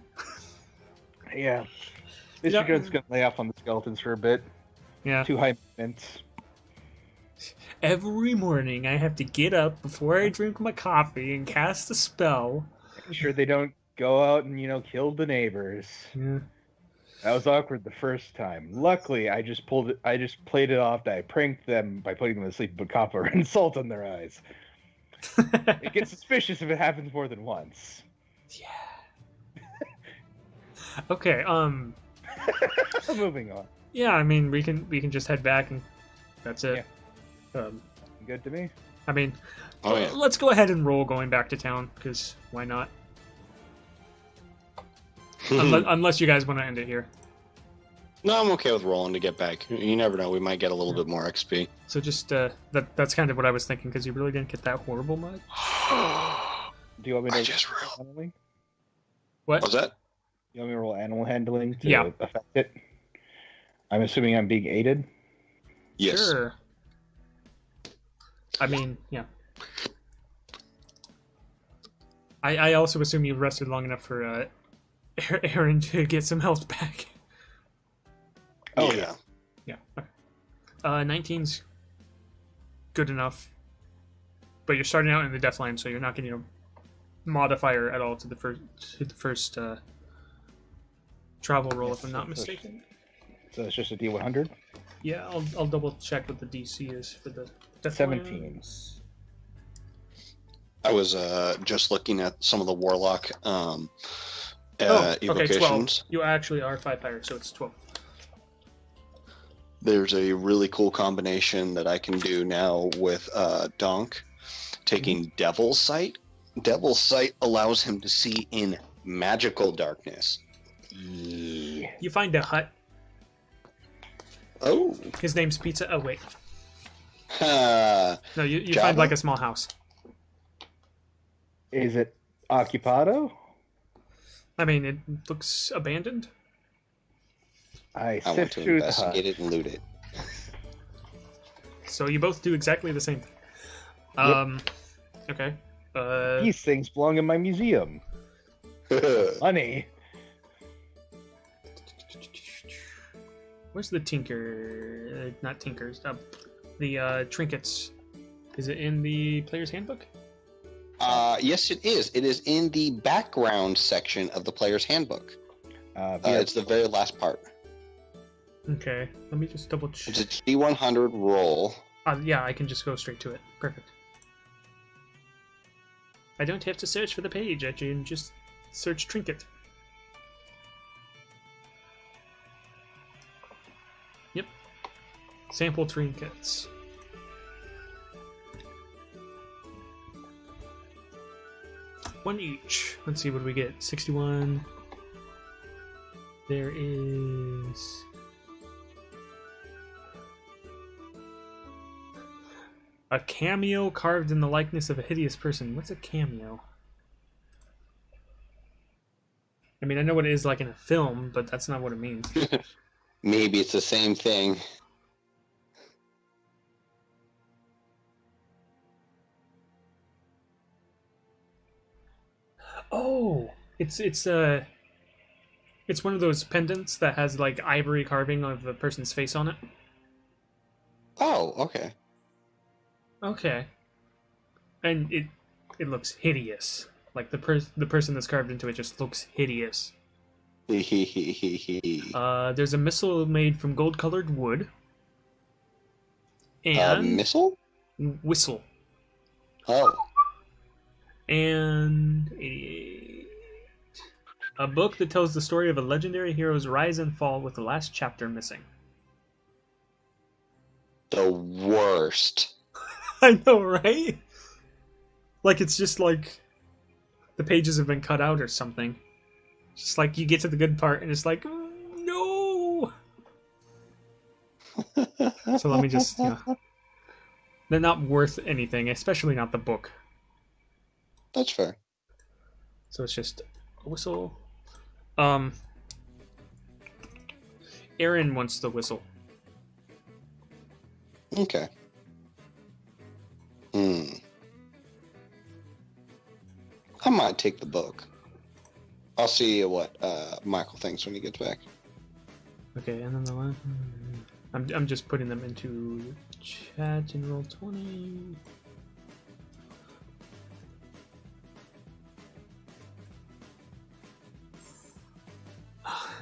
Yeah. Mr. Jones is going to lay off on the skeletons for a bit. Yeah. Too high maintenance. Every morning I have to get up before I drink my coffee and cast a spell. Making sure they don't go out and, kill the neighbors. Yeah. That was awkward the first time. Luckily, I just played it off that I pranked them by putting them to sleep with copper and salt in their eyes. It gets suspicious if it happens more than once. Yeah. Okay, Moving on. Yeah, I mean, we can just head back and that's it. Yeah. Good to me. I mean, let's go ahead and roll going back to town, because why not? unless you guys want to end it here. No, I'm okay with rolling to get back. You never know. We might get a little bit more XP. So just that's kind of what I was thinking, because you really didn't get that horrible much. Do you want me to just roll handling? What was that? You want me to roll animal handling to affect it? I'm assuming I'm being aided. Yes. Sure. I mean, yeah. I also assume you rested long enough for Aaron to get some health back. Oh yeah. Yeah. Okay. 19's good enough, but you're starting out in the death line, so you're not getting a modifier at all to the first travel roll, if I'm not mistaken. So it's just a D100. Yeah, I'll double check what the DC is for the death 17. lines. I was just looking at some of the warlock Okay, evocations. 12. You actually are 5 higher, so it's 12. There's a really cool combination that I can do now with Dahnk, taking Devil's Sight. Devil's Sight allows him to see in magical darkness. Yeah. You find a hut. Oh. His name's Pizza. Oh, wait. No, you find like a small house. Is it occupado? I mean, it looks abandoned. I want to investigate it and loot it. So you both do exactly the same thing. Okay. These things belong in my museum. Money. Where's the tinker? Not tinkers. The trinkets. Is it in the player's handbook? Yes, it is. It is in the background section of the player's handbook. It's the very last part. Okay, let me just double check. It's a D100 roll. Yeah, I can just go straight to it. Perfect. I don't have to search for the page. I can just search trinket. Yep. Sample trinkets. One each. Let's see what we get. 61. There is... a cameo carved in the likeness of a hideous person. What's a cameo? I mean, I know what it is like in a film, but that's not what it means. Maybe it's the same thing. Oh, it's one of those pendants that has like ivory carving of a person's face on it. Oh, okay. Okay. And it looks hideous. Like the person that's carved into it just looks hideous. There's a missile made from gold-colored wood. And missile? Whistle. Oh. And a book that tells the story of a legendary hero's rise and fall with the last chapter missing. The worst. I know, right? Like, it's just like the pages have been cut out or something. Just like you get to the good part and it's like, no! So let me just, they're not worth anything, especially not the book. That's fair. So it's just a whistle. Aaron wants the whistle. Okay. I might take the book. I'll see what Michael thinks when he gets back. Okay, and then the last... I'm just putting them into chat in roll 20.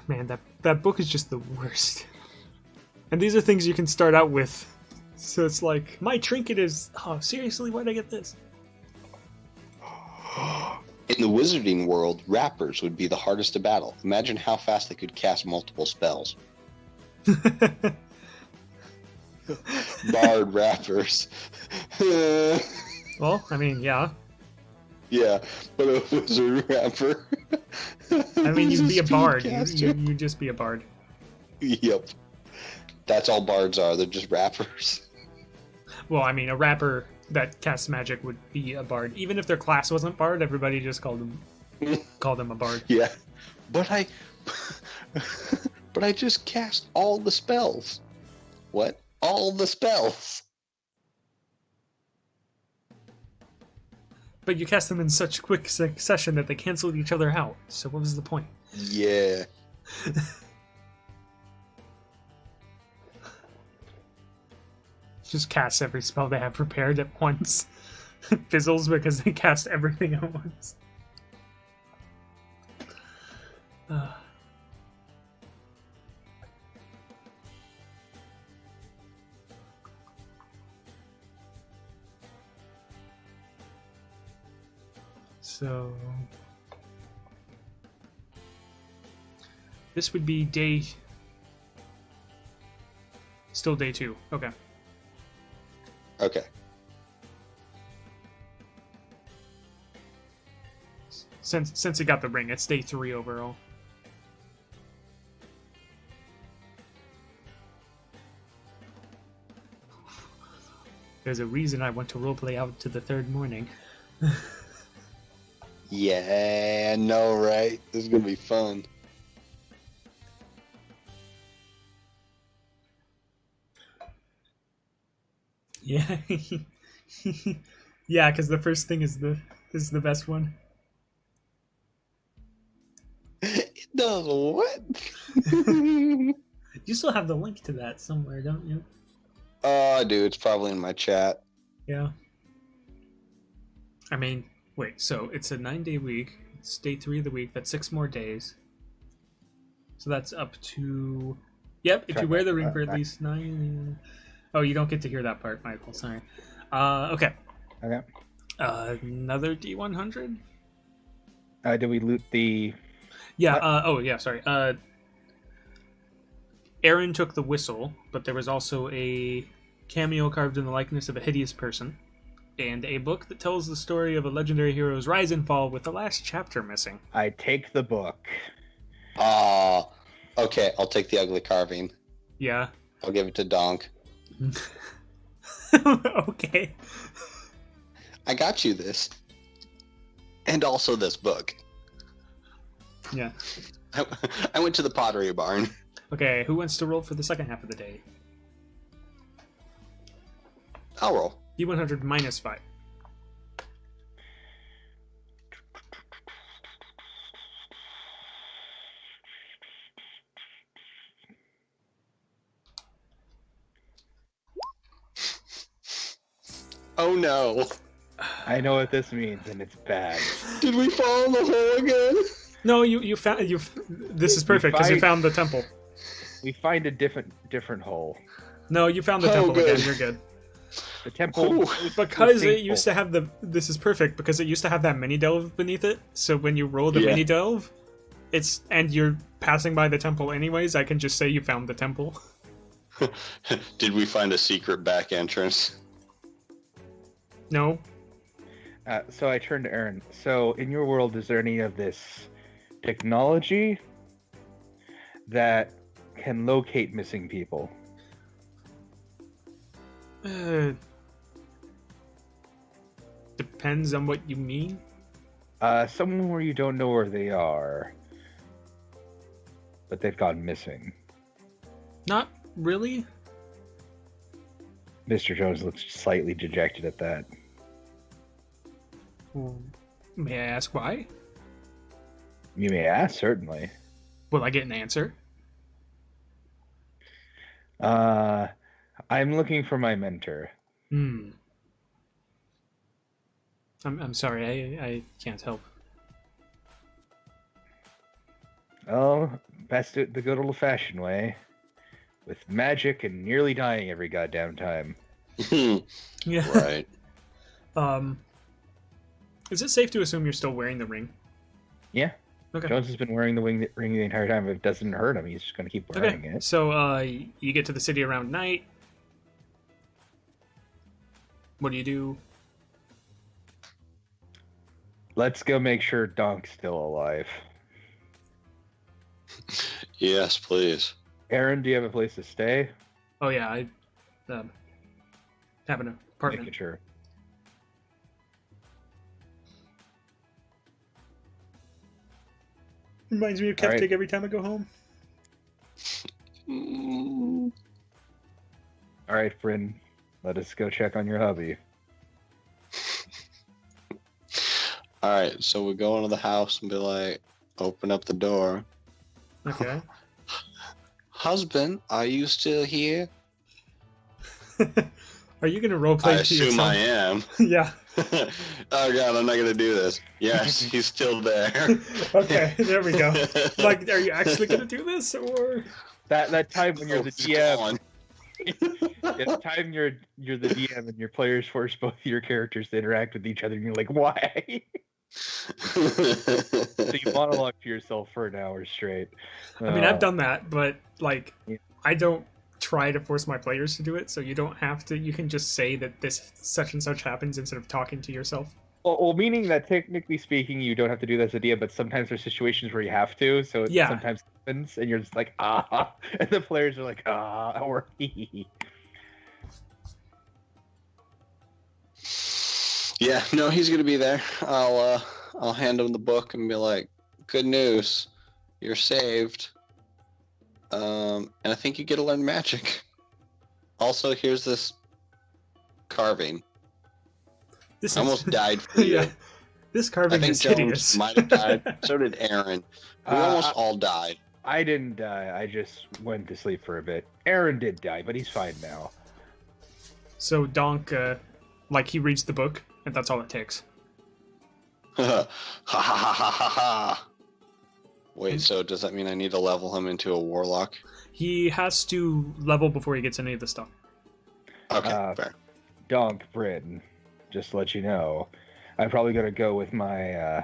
Man, that book is just the worst. And these are things you can start out with. So it's like, my trinket is... Oh, seriously? Why'd I get this? In the wizarding world, rappers would be the hardest to battle. Imagine how fast they could cast multiple spells. Bard rappers. Well, I mean, yeah. Yeah, but a wizard rapper. I mean, you'd be a bard. You'd just be a bard. Yep. That's all bards are. They're just rappers. Well, I mean, a rapper that casts magic would be a bard. Even if their class wasn't bard, everybody just called them a bard. Yeah. But I just cast all the spells. What? All the spells. But you cast them in such quick succession that they canceled each other out. So what was the point? Yeah. Just cast every spell they have prepared at once. Fizzles because they cast everything at once. So this would be still day 2. Okay. Okay. Since you got the ring, it's day 3 overall. There's a reason I want to roleplay out to the 3rd morning. Yeah, no, right? This is gonna be fun. Yeah. Yeah, because the first thing is the best one. It does what? You still have the link to that somewhere, don't you? Oh, dude, it's probably in my chat. Yeah. I mean, wait, so it's a 9-day week. It's day 3 of the week. That's 6 more days. So that's up to... Yep, if you wear the ring for at least 9... Oh, you don't get to hear that part, Michael. Sorry. Okay. Okay. Another D100? Did we loot the... Yeah, yeah, sorry. Aaron took the whistle, but there was also a cameo carved in the likeness of a hideous person, and a book that tells the story of a legendary hero's rise and fall with the last chapter missing. I take the book. Okay, I'll take the ugly carving. Yeah. I'll give it to Dahnk. Okay. I got you this. And also this book. Yeah. I went to the pottery barn. Okay, who wants to roll for the second half of the day? I'll roll. D100 minus 5. Oh no. I know what this means, and it's bad. Did we fall in the hole again? No, you found this is perfect because you found the temple. We find a different hole. No, you found the temple again. You're good. The temple because it used to have this is perfect because it used to have that mini delve beneath it. So when you roll the mini delve, and you're passing by the temple anyways, I can just say you found the temple. Did we find a secret back entrance? No. So I turned to Aaron. So in your world, is there any of this technology that can locate missing people? Depends on what you mean. Someone where you don't know where they are, but they've gone missing. Not really. Mr. Jones looks slightly dejected at that. May I ask why? You may ask, certainly. Will I get an answer? I'm looking for my mentor. I'm sorry, I can't help. Oh, best do it the good old-fashioned way. With magic and nearly dying every goddamn time. Yeah. Right. Is it safe to assume you're still wearing the ring? Yeah. Okay. Jones has been wearing the ring the entire time. If it doesn't hurt him, he's just going to keep wearing it. So, you get to the city around night. What do you do? Let's go make sure Dank's still alive. Yes, please. Aaron, do you have a place to stay? Oh yeah, I have an apartment. Making sure. Reminds me of Keftig every time I go home. All right, Bryn, let us go check on your hubby. All right, so we go into the house and be like, open up the door. Okay. Husband, are you still here? Are you gonna roleplay? I assume I am. Yeah. Oh god, I'm not gonna do this. Yes, he's still there. Okay, there we go. Like, are you actually gonna do this, or that time when you're the DM? It's time you're the DM and your players force both of your characters to interact with each other, and you're like, why? So you monologue to yourself for an hour straight. I mean, I've done that, but like, I don't try to force my players to do it, so you don't have to. You can just say that this such and such happens instead of talking to yourself. Well, meaning that technically speaking, you don't have to do that as a DM, but sometimes there's situations where you have to. So it sometimes happens, and you're just like, ah, and the players are like, ah, or he. Yeah, no, he's gonna be there. I'll hand him the book and be like, "Good news, you're saved." And I think you get to learn magic. Also, here's this carving. I almost died for you. Yeah, this carving is hideous. Might have died. So did Aaron. We almost all died. I didn't die. I just went to sleep for a bit. Aaron did die, but he's fine now. So Dahnk, like, he reads the book, and that's all it takes. Ha ha ha ha ha ha. Wait, so does that mean I need to level him into a warlock? He has to level before he gets any of the stuff. Okay, fair. Dahnk, Bryn, just to let you know, I'm probably gonna go with my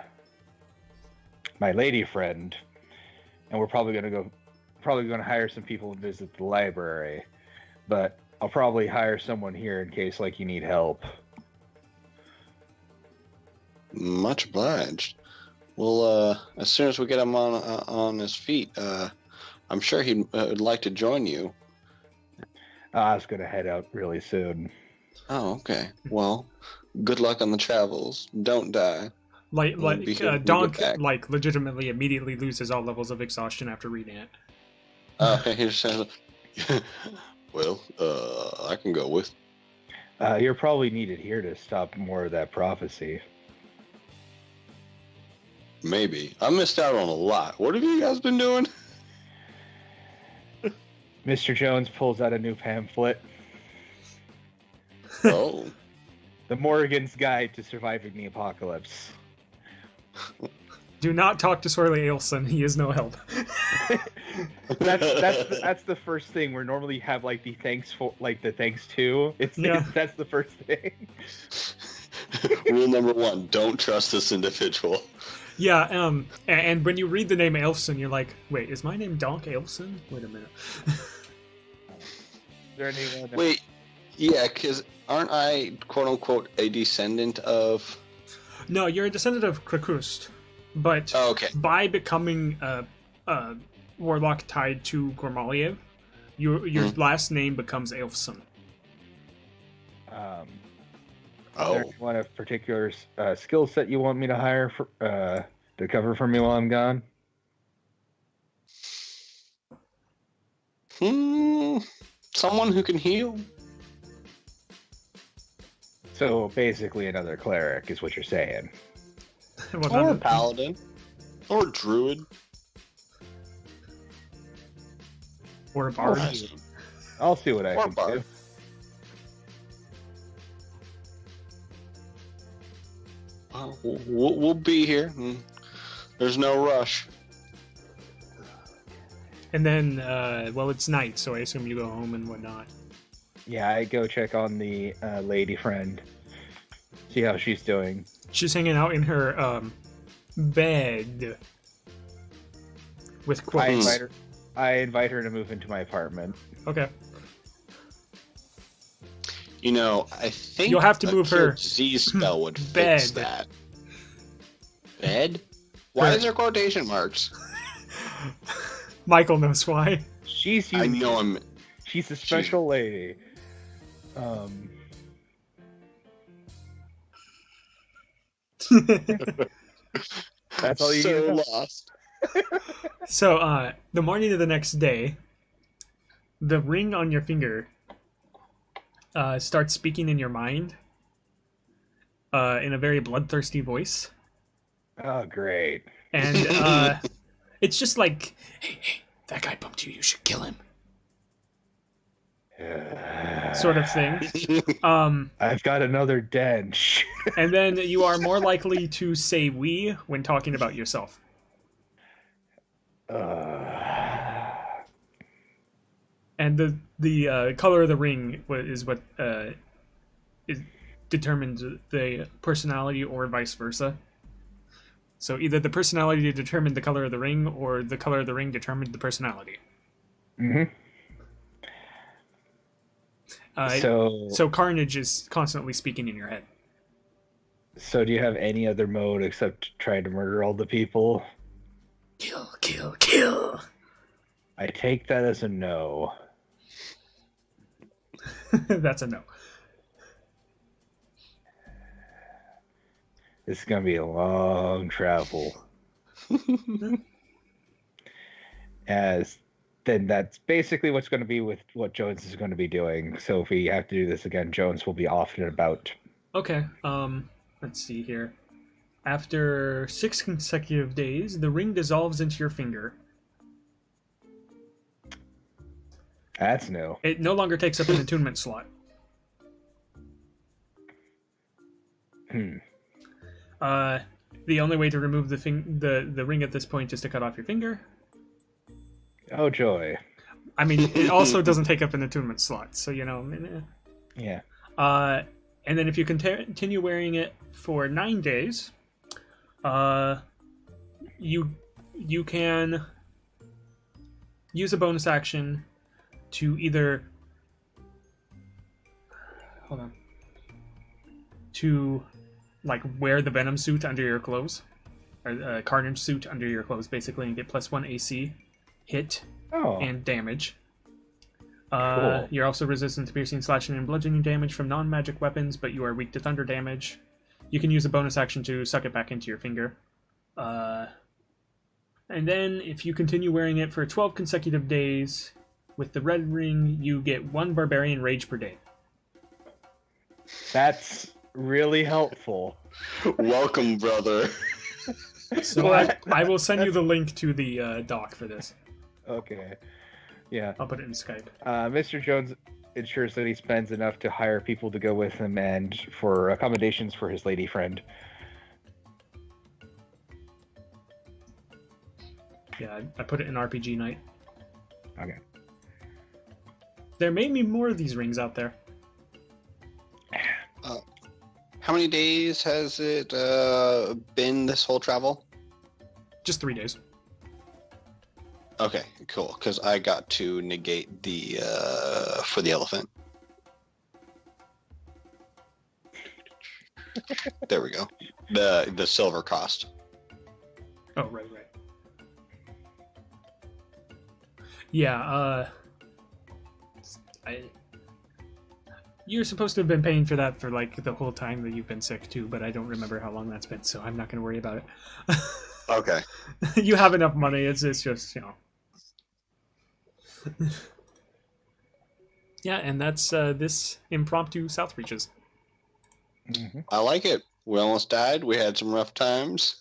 my lady friend, and we're probably gonna hire some people to visit the library, but I'll probably hire someone here in case like you need help. Much obliged. Well, as soon as we get him on his feet, I'm sure he would like to join you. I was gonna head out really soon. Oh, okay. Well, good luck on the travels. Don't die. Dahnk, like, legitimately immediately loses all levels of exhaustion after reading it. Okay, he says, well, I can go with. You're probably needed here to stop more of that prophecy. Maybe. I missed out on a lot. What have you guys been doing? Mr. Jones pulls out a new pamphlet. Oh. The Morrigan's Guide to Surviving the Apocalypse. Do not talk to Sorley Ailson. He is no help. that's the first thing. Where normally you have like the thanks to. That's the first thing. Rule number 1: don't trust this individual. Yeah, and when you read the name Ailson, you're like, wait, is my name Dahnk Ailson? Wait a minute. Is there anyone that... Wait, yeah, because aren't I, quote-unquote, a descendant of... No, you're a descendant of Krakust, but by becoming a warlock tied to Gormaliev, your last name becomes Ailson. Is there one of particular skill set you want me to hire for, to cover for me while I'm gone? Someone who can heal. So basically another cleric is what you're saying. Or a paladin. Or a druid. Or a bard. I'll see what I can do. We'll be here. There's no rush. And then, well, it's night, so I assume you go home and whatnot. Yeah, I go check on the lady friend. See how she's doing. She's hanging out in her bed with quotes. I invite her to move into my apartment. Okay. You know, I think you'll have to move her Z spell would fix that. Bed? Why is there quotation marks? Michael knows why. She's unique. I know him. She's a special lady. That's all you so need to know. lost. So, the morning of the next day, the ring on your finger starts speaking in your mind in a very bloodthirsty voice. Oh, great. And it's just like, hey, that guy bumped you. You should kill him. Sort of thing. I've got another dench. And then you are more likely to say we when talking about yourself. And the color of the ring is what determines the personality or vice versa. So either the personality determined the color of the ring or the color of the ring determined the personality. Mm-hmm. So Carnage is constantly speaking in your head. So do you have any other mode except trying to murder all the people? Kill, kill, kill. I take that as a no. That's a no. This is going to be a long travel. Then that's basically what's going to be with what Jones is going to be doing. So if we have to do this again, Jones will be off and about. Okay, let's see here. After 6 consecutive days, the ring dissolves into your finger. That's new. It no longer takes up an attunement slot. The only way to remove the ring at this point is to cut off your finger. Oh, joy. I mean, it also doesn't take up an attunement slot, so, you know. Yeah. And then if you continue wearing it for 9 days, you can use a bonus action to either to like wear the Venom suit under your clothes, or Carnage suit under your clothes, basically, and get +1 AC, hit, and damage. Cool. You're also resistant to piercing, slashing, and bludgeoning damage from non-magic weapons, but you are weak to thunder damage. You can use a bonus action to suck it back into your finger. And then, if you continue wearing it for 12 consecutive days, with the red ring, you get 1 barbarian rage per day. That's really helpful. Welcome, brother. So I will send you the link to the doc for this. Okay. Yeah. I'll put it in Skype. Mr. Jones ensures that he spends enough to hire people to go with him and for accommodations for his lady friend. Yeah, I put it in RPG night. Okay. There may be more of these rings out there. How many days has it been this whole travel? Just 3 days. Okay, cool. Because I got to negate the for the elephant. There we go. The silver cost. Oh, right. Yeah, you're supposed to have been paying for that for, like, the whole time that you've been sick, too, but I don't remember how long that's been, so I'm not going to worry about it. Okay. You have enough money, it's just, you know. Yeah, and that's this impromptu South Reaches. Mm-hmm. I like it. We almost died. We had some rough times.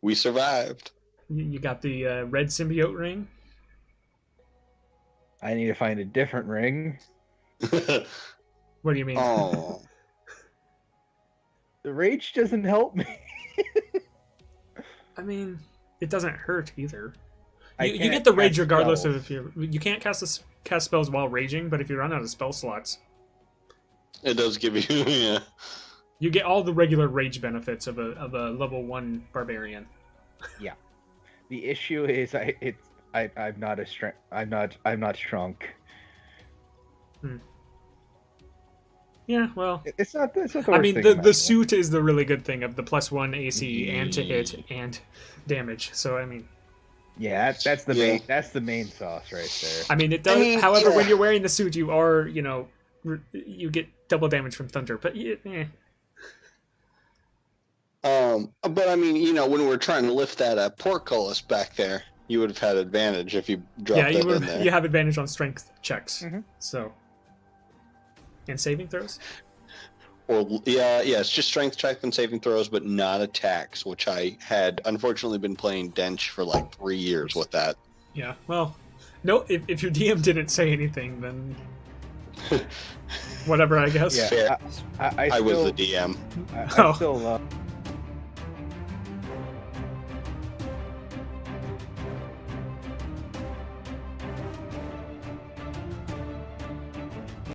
We survived. You got the red symbiote ring. I need to find a different ring. What do you mean? Oh. The rage doesn't help me. I mean, it doesn't hurt either. I You get the rage cast regardless spells. of if you can't cast spells while raging, but if you run out of spell slots, It does give you, yeah. you get all the regular rage benefits of a level 1 barbarian. Yeah. The issue is I'm not strong. Yeah, well, it's not the worst I mean, thing the suit is the really good thing of the +1 AC and to hit and damage. So I mean, yeah, that's the main sauce right there. I mean, it does. However, when you're wearing the suit, you are, you get double damage from thunder. But But I mean, when we're trying to lift that portcullis back there, you would have had advantage if you dropped that in there. You have advantage on strength checks. Mm-hmm. So, and saving throws. It's just strength check and saving throws, but not attacks, which I had unfortunately been playing Dench for like 3 years with that. Yeah, well, no, if your DM didn't say anything, then whatever, I guess. Yeah, I was the DM. I still